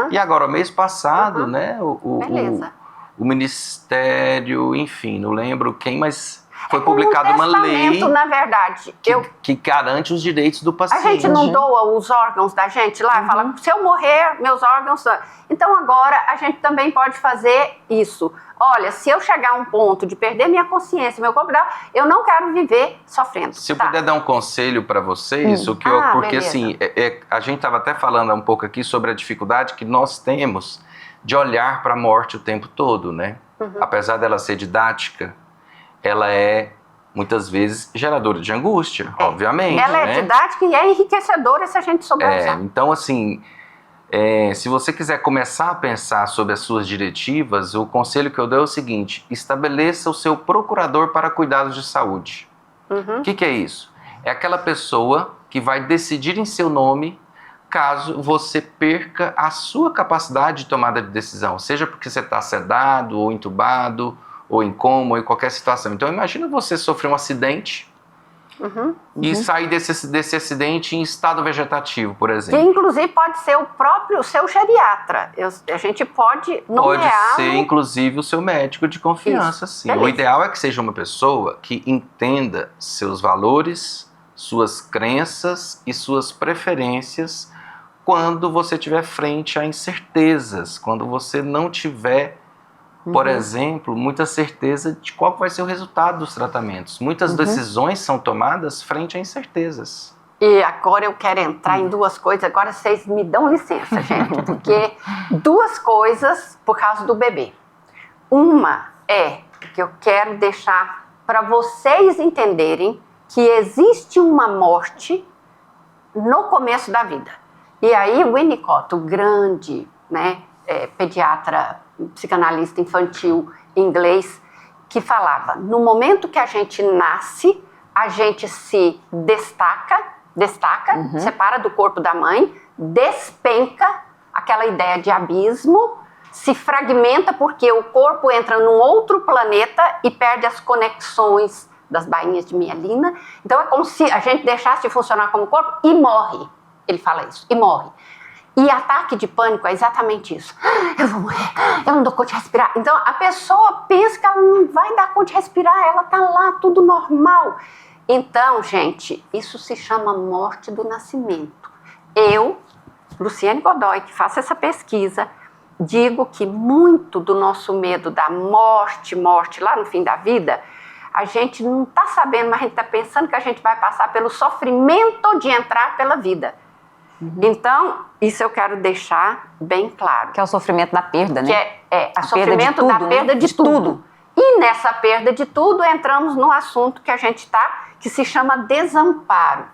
E agora, mês passado, né, o Ministério, enfim, não lembro quem, mas foi publicada uma lei na verdade, que garante os direitos do paciente. A gente não doa os órgãos da gente lá, fala, se eu morrer, meus órgãos... Então agora a gente também pode fazer isso. Olha, se eu chegar a um ponto de perder minha consciência, meu corpo, eu não quero viver sofrendo. Se eu puder dar um conselho para vocês, porque beleza. Assim, a gente estava até falando um pouco aqui sobre a dificuldade que nós temos de olhar para a morte o tempo todo, né? Apesar dela ser didática, ela é muitas vezes geradora de angústia, obviamente. Ela é didática e é enriquecedora se a gente souber usar. Então, assim, se você quiser começar a pensar sobre as suas diretivas, o conselho que eu dou é o seguinte: estabeleça o seu procurador para cuidados de saúde. O que é isso? É aquela pessoa que vai decidir em seu nome caso você perca a sua capacidade de tomada de decisão, seja porque você está sedado ou entubado, ou em coma, ou em qualquer situação. Então, imagina você sofrer um acidente e sair desse acidente em estado vegetativo, por exemplo. Que, inclusive, pode ser o seu geriatra. A gente pode nomear... Pode ser, inclusive, o seu médico de confiança, sim. O ideal é que seja uma pessoa que entenda seus valores, suas crenças e suas preferências quando você estiver frente a incertezas, quando você não tiver... Por exemplo, muita certeza de qual vai ser o resultado dos tratamentos. Muitas decisões são tomadas frente a incertezas. E agora eu quero entrar em duas coisas. Agora vocês me dão licença, gente, porque duas coisas por causa do bebê. Uma é que eu quero deixar para vocês entenderem que existe uma morte no começo da vida. E aí o Winnicott, o grande, né, pediatra, psicanalista infantil inglês, que falava, no momento que a gente nasce, a gente se destaca, separa do corpo da mãe, despenca, aquela ideia de abismo, se fragmenta porque o corpo entra num outro planeta e perde as conexões das bainhas de mielina. Então é como se a gente deixasse de funcionar como corpo e morre. Ele fala isso, e morre. E ataque de pânico é exatamente isso. Eu vou morrer, eu não dou conta de respirar. Então a pessoa pensa que ela não vai dar conta de respirar, ela tá lá, tudo normal. Então, gente, isso se chama morte do nascimento. Eu, Luciene Godoy, que faço essa pesquisa, digo que muito do nosso medo da morte lá no fim da vida, a gente não tá sabendo, mas a gente tá pensando que a gente vai passar pelo sofrimento de entrar pela vida. Então, isso eu quero deixar bem claro. Que é o sofrimento da perda, né? Que é o sofrimento da perda de tudo. E nessa perda de tudo, entramos no assunto que a gente está, que se chama desamparo.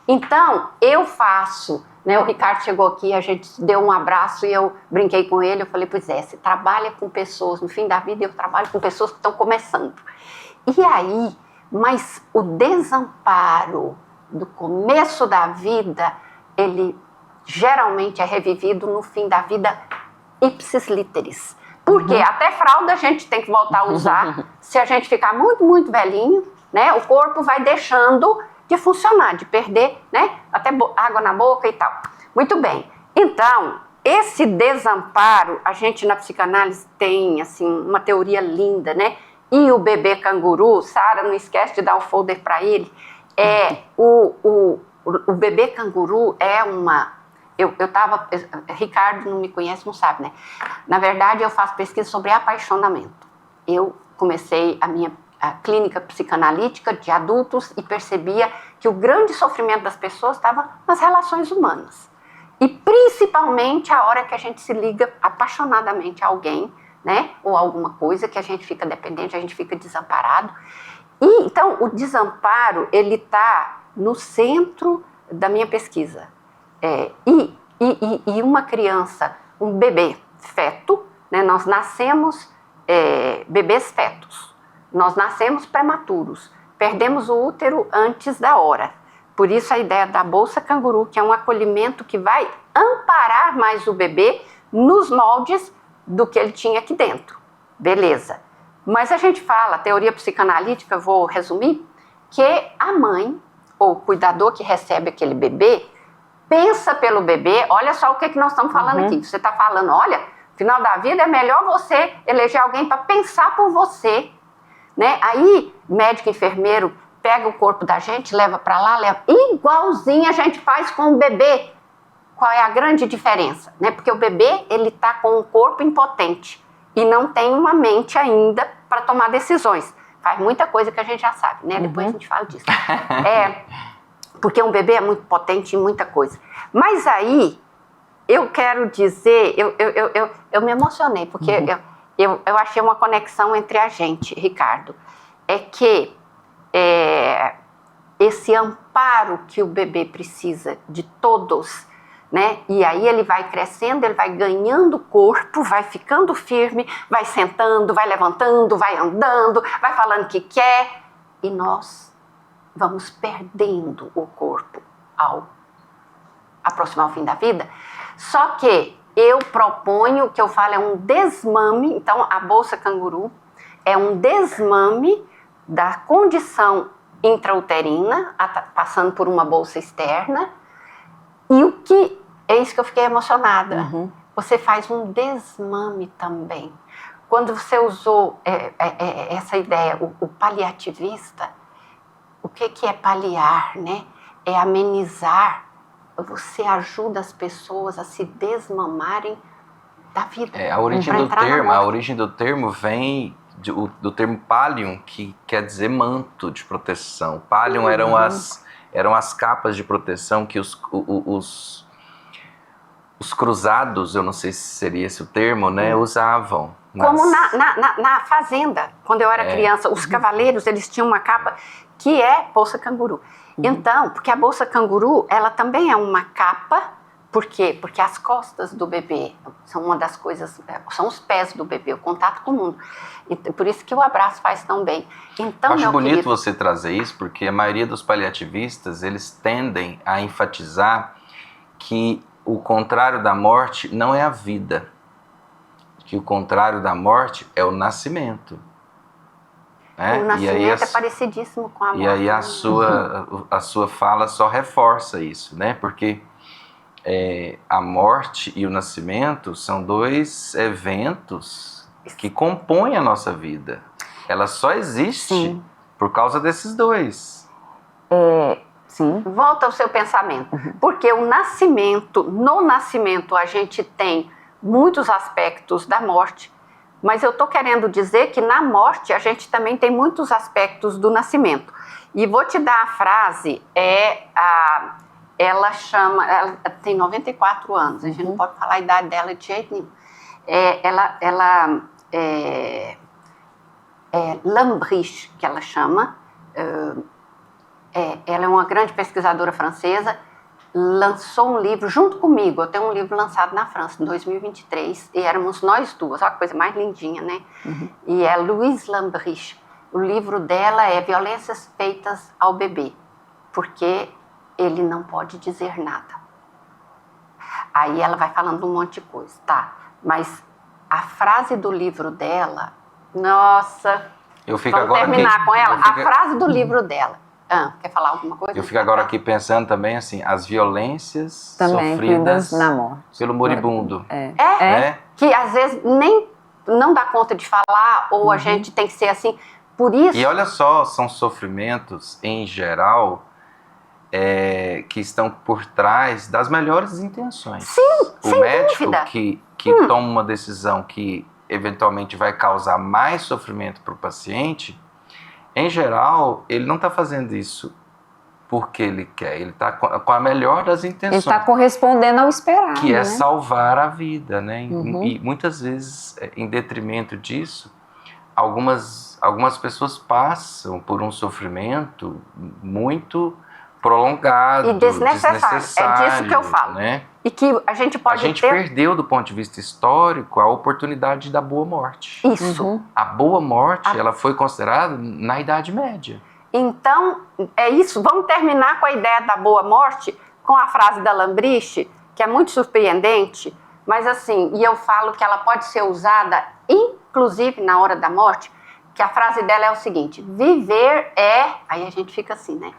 Então, eu faço, né? O Ricardo chegou aqui, a gente deu um abraço e eu brinquei com ele, eu falei, pois é, você trabalha com pessoas, no fim da vida eu trabalho com pessoas que estão começando. E aí, mas o desamparo do começo da vida, ele geralmente é revivido no fim da vida ipsis literis. Porque até fralda a gente tem que voltar a usar. Se a gente ficar muito, muito velhinho, né, o corpo vai deixando de funcionar, de perder, né, até água na boca e tal. Muito bem. Então, esse desamparo, a gente na psicanálise tem assim, uma teoria linda, né, e o bebê canguru, Sara, não esquece de dar o folder para ele, o bebê canguru é uma... Ricardo não me conhece, não sabe, né? Na verdade, eu faço pesquisa sobre apaixonamento. Eu comecei a clínica psicanalítica de adultos e percebia que o grande sofrimento das pessoas estava nas relações humanas. E principalmente a hora que a gente se liga apaixonadamente a alguém, né? Ou alguma coisa que a gente fica dependente, a gente fica desamparado. E, então, o desamparo, ele está no centro da minha pesquisa. E uma criança, um bebê feto, né? Nós nascemos bebês fetos. Nós nascemos prematuros, perdemos o útero antes da hora. Por isso a ideia da Bolsa Canguru, que é um acolhimento que vai amparar mais o bebê nos moldes do que ele tinha aqui dentro. Beleza. Mas a gente fala, a teoria psicanalítica, vou resumir, que a mãe, ou o cuidador que recebe aquele bebê, pensa pelo bebê. Olha só o que nós estamos falando aqui. Você está falando, olha, no final da vida é melhor você eleger alguém para pensar por você, né? Aí, médico, enfermeiro, pega o corpo da gente, leva para lá, leva igualzinho a gente faz com o bebê. Qual é a grande diferença? Né? Porque o bebê, ele está com um corpo impotente e não tem uma mente ainda para tomar decisões. Faz muita coisa que a gente já sabe, né? Depois a gente fala disso. Porque um bebê é muito potente em muita coisa. Mas aí, eu quero dizer, eu me emocionei, porque eu achei uma conexão entre a gente, Ricardo. É que esse amparo que o bebê precisa de todos, né? E aí ele vai crescendo, ele vai ganhando corpo, vai ficando firme, vai sentando, vai levantando, vai andando, vai falando que quer, e nós vamos perdendo o corpo ao aproximar o fim da vida. Só que eu proponho, o que eu falo é um desmame. Então a Bolsa Canguru é um desmame da condição intrauterina, passando por uma bolsa externa. E o que é isso que eu fiquei emocionada. Você faz um desmame também. Quando você usou essa ideia, o paliativista, o que é paliar, né? É amenizar. Você ajuda as pessoas a se desmamarem da vida. A origem do termo vem do termo pallium, que quer dizer manto de proteção. Pallium eram as capas de proteção que os cruzados, eu não sei se seria esse o termo, né, usavam. Como na fazenda, quando eu era criança, os cavaleiros, eles tinham uma capa que é Bolsa Canguru. Então, porque a Bolsa Canguru, ela também é uma capa. Por quê? Porque as costas do bebê são uma das coisas, são os pés do bebê, o contato com o mundo. E por isso que o abraço faz tão bem. Então, acho bonito você trazer isso, porque a maioria dos paliativistas, eles tendem a enfatizar que o contrário da morte não é a vida, que o contrário da morte é o nascimento. O nascimento é parecidíssimo com a morte. E aí a sua fala só reforça isso, né? Porque a morte e o nascimento são dois eventos que compõem a nossa vida. Ela só existe por causa desses dois. Sim. Volta ao seu pensamento. Porque no nascimento a gente tem muitos aspectos da morte, mas eu estou querendo dizer que na morte a gente também tem muitos aspectos do nascimento. E vou te dar a frase, ela tem 94 anos, a gente não pode falar a idade dela de jeito nenhum. Ela Lambrich, que ela chama, ela é uma grande pesquisadora francesa, lançou um livro junto comigo. Eu tenho um livro lançado na França em 2023 e éramos nós duas, olha que coisa mais lindinha, né? E é Louise Lambrich. O livro dela é Violências Feitas ao Bebê, porque ele não pode dizer nada. Aí ela vai falando um monte de coisa, tá? Mas a frase do livro dela, nossa, vamos terminar com ela? A frase do livro dela. Quer falar alguma coisa? Eu fico agora aqui pensando também assim, as violências também sofridas na morte pelo moribundo. Que às vezes nem não dá conta de falar, ou a gente tem que ser assim. Por isso... E olha só, são sofrimentos, em geral, que estão por trás das melhores intenções. Sim, o sem médico dúvida. que toma uma decisão que eventualmente vai causar mais sofrimento para o paciente, em geral, ele não está fazendo isso porque ele quer, ele está com a melhor das intenções. Ele está correspondendo ao esperado, que é né? salvar a vida, né? E muitas vezes, em detrimento disso, algumas pessoas passam por um sofrimento muito prolongado, E desnecessário. É disso que eu falo. Né? E que a gente pode A gente ter... perdeu, do ponto de vista histórico, a oportunidade da boa morte. Isso. A boa morte, ela foi considerada na Idade Média. Então, é isso. Vamos terminar com a ideia da boa morte, com a frase da Lambriche, que é muito surpreendente, mas assim, e eu falo que ela pode ser usada, inclusive na hora da morte, que a frase dela é o seguinte: viver é... Aí a gente fica assim, né?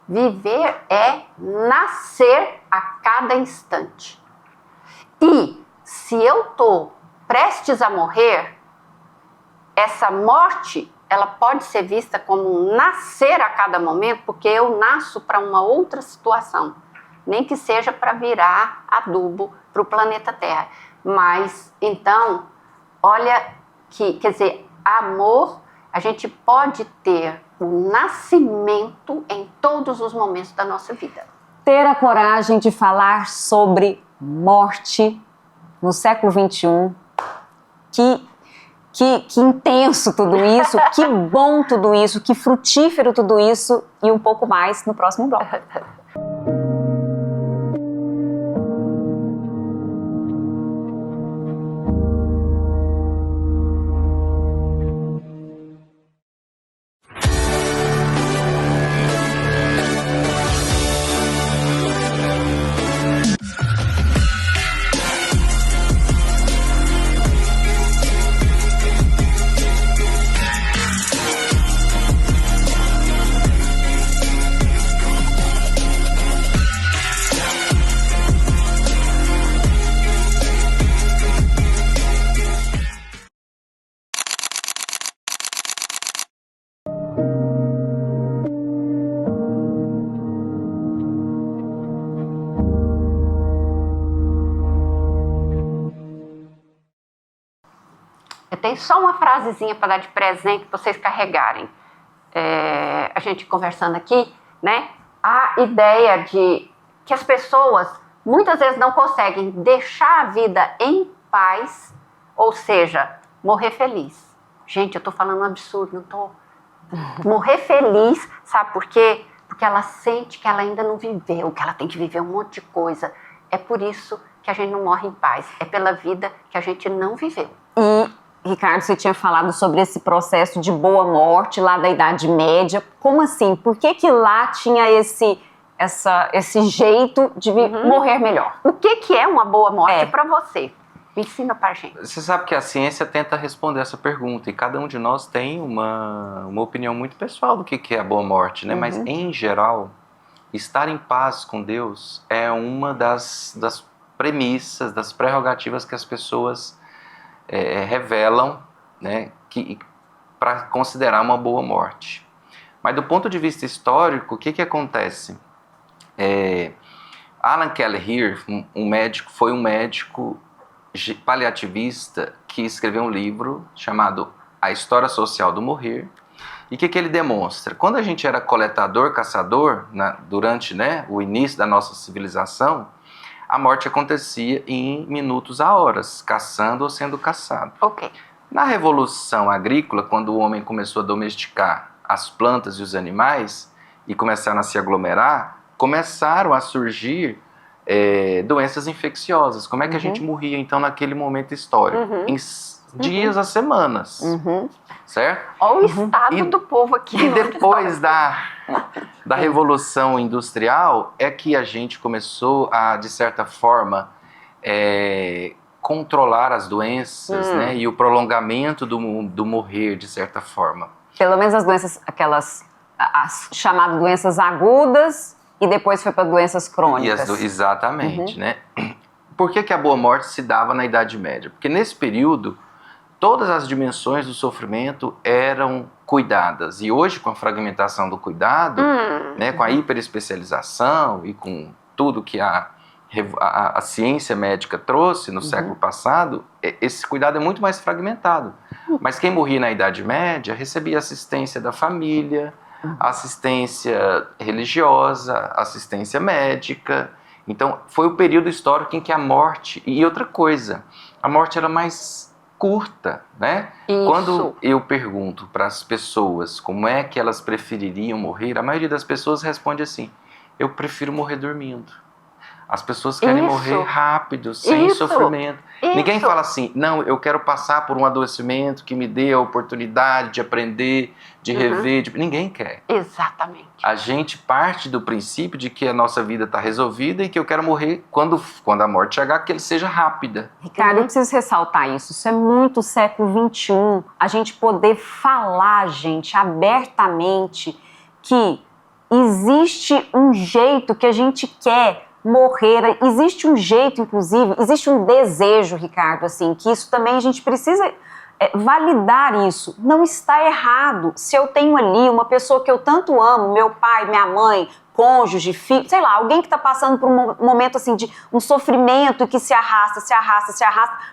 Viver é nascer a cada instante. E se eu tô prestes a morrer, essa morte, ela pode ser vista como um nascer a cada momento, porque eu nasço para uma outra situação, nem que seja para virar adubo para o planeta Terra. Mas, então, olha que, quer dizer, amor, a gente pode ter o nascimento em todos os momentos da nossa vida. Ter a coragem de falar sobre morte no século XXI, que intenso tudo isso, que bom tudo isso, que frutífero tudo isso, e um pouco mais no próximo bloco. Eu tenho só uma frasezinha para dar de presente para vocês carregarem. A gente conversando aqui, né? A ideia de que as pessoas muitas vezes não conseguem deixar a vida em paz, ou seja, morrer feliz. Gente, eu tô falando um absurdo, não tô... Morrer feliz, sabe por quê? Porque ela sente que ela ainda não viveu, que ela tem que viver um monte de coisa. É por isso que a gente não morre em paz. É pela vida que a gente não viveu. E, Ricardo, você tinha falado sobre esse processo de boa morte lá da Idade Média. Como assim? Por que lá tinha esse jeito de morrer melhor? O que é uma boa morte para você? Me ensina pra gente. Você sabe que a ciência tenta responder essa pergunta, e cada um de nós tem uma opinião muito pessoal do que é a boa morte, né? Mas, em geral, estar em paz com Deus é uma das premissas, das prerrogativas que as pessoas revelam, né, para considerar uma boa morte. Mas, do ponto de vista histórico, o que acontece? Alan Kelleher, foi um médico paliativista que escreveu um livro chamado A História Social do Morrer. E o que ele demonstra? Quando a gente era coletador, caçador, durante o início da nossa civilização, a morte acontecia em minutos a horas, caçando ou sendo caçado. Ok. Na Revolução Agrícola, quando o homem começou a domesticar as plantas e os animais e começaram a se aglomerar, começaram a surgir doenças infecciosas. Como é que a gente morria, então, naquele momento histórico? Em dias a semanas, certo? Olha o estado do povo aqui. E depois da Revolução Industrial é que a gente começou a, de certa forma, controlar as doenças, né? E o prolongamento do morrer, de certa forma. Pelo menos as doenças, as chamadas doenças agudas, e depois foi para doenças crônicas. Exatamente, né? Por que a boa morte se dava na Idade Média? Porque nesse período, todas as dimensões do sofrimento eram cuidadas. E hoje, com a fragmentação do cuidado, né, com a hiperespecialização e com tudo que a ciência médica trouxe no século passado, esse cuidado é muito mais fragmentado. Mas quem morria na Idade Média recebia assistência da família, assistência religiosa, assistência médica. Então, foi o período histórico em que a morte... E outra coisa, a morte era mais curta, né? Isso. Quando eu pergunto para as pessoas como é que elas prefeririam morrer, a maioria das pessoas responde assim: eu prefiro morrer dormindo. As pessoas querem morrer rápido, sem sofrimento. Ninguém fala assim, não, eu quero passar por um adoecimento que me dê a oportunidade de aprender, de rever. Ninguém quer. Exatamente. A gente parte do princípio de que a nossa vida está resolvida e que eu quero morrer quando a morte chegar, que ele seja rápida. Ricardo, eu preciso ressaltar isso. Isso é muito século XXI. A gente poder falar, gente, abertamente, que existe um jeito que a gente quer morrer, existe um jeito, inclusive, existe um desejo, Ricardo, assim, que isso também a gente precisa validar isso. Não está errado. Se eu tenho ali uma pessoa que eu tanto amo, meu pai, minha mãe, cônjuge, filho, sei lá, alguém que está passando por um momento assim de um sofrimento que se arrasta,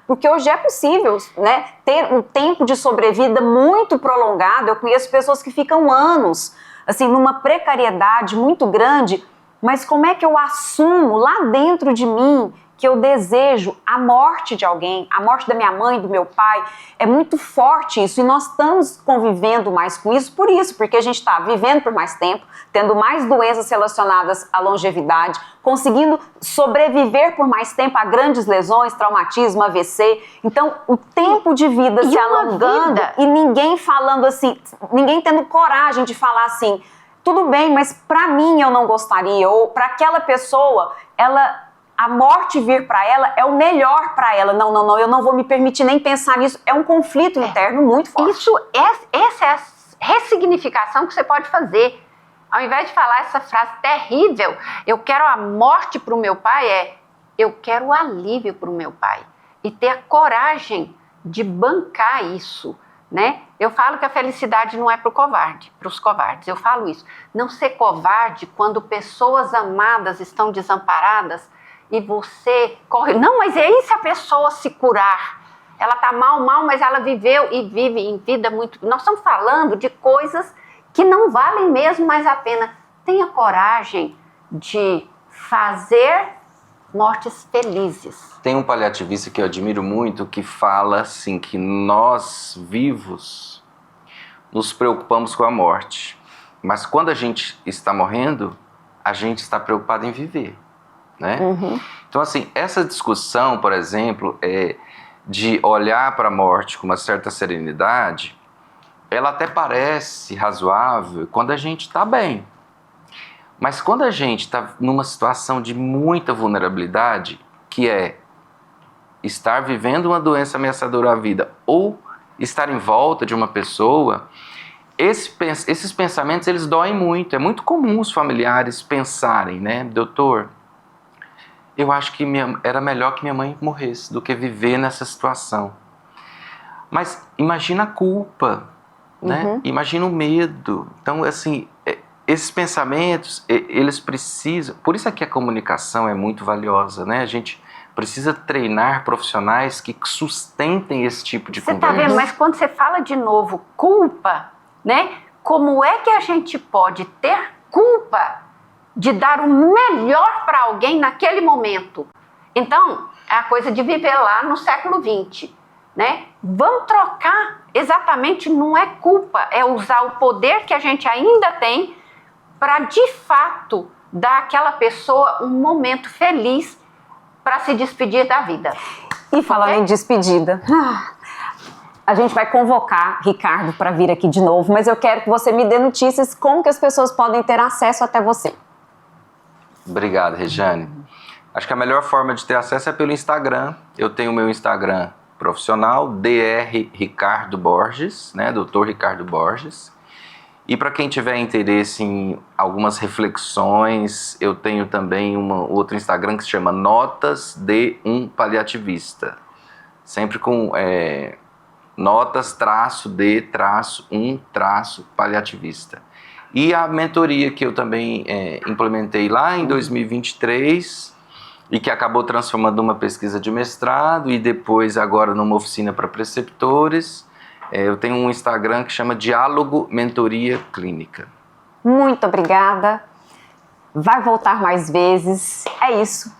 porque hoje é possível, né, ter um tempo de sobrevida muito prolongado. Eu conheço pessoas que ficam anos, assim, numa precariedade muito grande. Mas como é que eu assumo lá dentro de mim que eu desejo a morte de alguém, a morte da minha mãe, do meu pai? É muito forte isso, e nós estamos convivendo mais com isso por isso, porque a gente está vivendo por mais tempo, tendo mais doenças relacionadas à longevidade, conseguindo sobreviver por mais tempo a grandes lesões, traumatismo, AVC. Então, o tempo de vida se alongando e ninguém falando assim, ninguém tendo coragem de falar assim, tudo bem, mas para mim eu não gostaria, ou para aquela pessoa, a morte vir para ela é o melhor para ela. Não, eu não vou me permitir nem pensar nisso. É um conflito interno muito forte. Essa é a ressignificação que você pode fazer. Ao invés de falar essa frase terrível, eu quero a morte para o meu pai, eu quero o alívio para o meu pai. E ter a coragem de bancar isso. Né? Eu falo que a felicidade não é para os covardes. Eu falo isso. Não ser covarde quando pessoas amadas estão desamparadas e você corre. Não, mas é isso, a pessoa se curar. Ela está mal, mas ela viveu e vive em vida muito... Nós estamos falando de coisas que não valem mesmo mais a pena. Tenha coragem de fazer mortes felizes. Tem um paliativista que eu admiro muito que fala assim que nós vivos nos preocupamos com a morte, mas quando a gente está morrendo, a gente está preocupado em viver, né? Então assim, essa discussão, por exemplo, de olhar para a morte com uma certa serenidade, ela até parece razoável quando a gente está bem. Mas quando a gente está numa situação de muita vulnerabilidade, que é estar vivendo uma doença ameaçadora à vida ou estar em volta de uma pessoa, esses pensamentos eles doem muito. É muito comum os familiares pensarem, né? Doutor, eu acho que era melhor que minha mãe morresse do que viver nessa situação. Mas imagina a culpa, né? Imagina o medo. Então, assim... Esses pensamentos, eles precisam... Por isso é que a comunicação é muito valiosa, né? A gente precisa treinar profissionais que sustentem esse tipo de conversa. Você está vendo? Mas quando você fala de novo culpa, né? Como é que a gente pode ter culpa de dar o melhor para alguém naquele momento? Então, é a coisa de viver lá no século XX, né? Vamos trocar. Exatamente, não é culpa. É usar o poder que a gente ainda tem para, de fato, dar àquela pessoa um momento feliz para se despedir da vida. E falando em despedida, a gente vai convocar Ricardo para vir aqui de novo, mas eu quero que você me dê notícias como que as pessoas podem ter acesso até você. Obrigado, Regiane. Acho que a melhor forma de ter acesso é pelo Instagram. Eu tenho o meu Instagram profissional, Dr. Ricardo Borges, né, Dr. Ricardo Borges. E para quem tiver interesse em algumas reflexões, eu tenho também outro Instagram que se chama Notas de um Paliativista. Sempre com notas-de-um-paliativista. E a mentoria que eu também implementei lá em 2023 e que acabou transformando numa pesquisa de mestrado e depois agora numa oficina para preceptores. Eu tenho um Instagram que chama Diálogo Mentoria Clínica. Muito obrigada. Vai voltar mais vezes. É isso.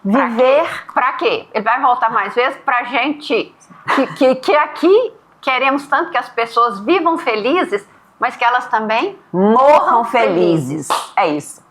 Viver. Pra quê? Ele vai voltar mais vezes pra gente que aqui queremos tanto que as pessoas vivam felizes, mas que elas também Morram felizes. É isso.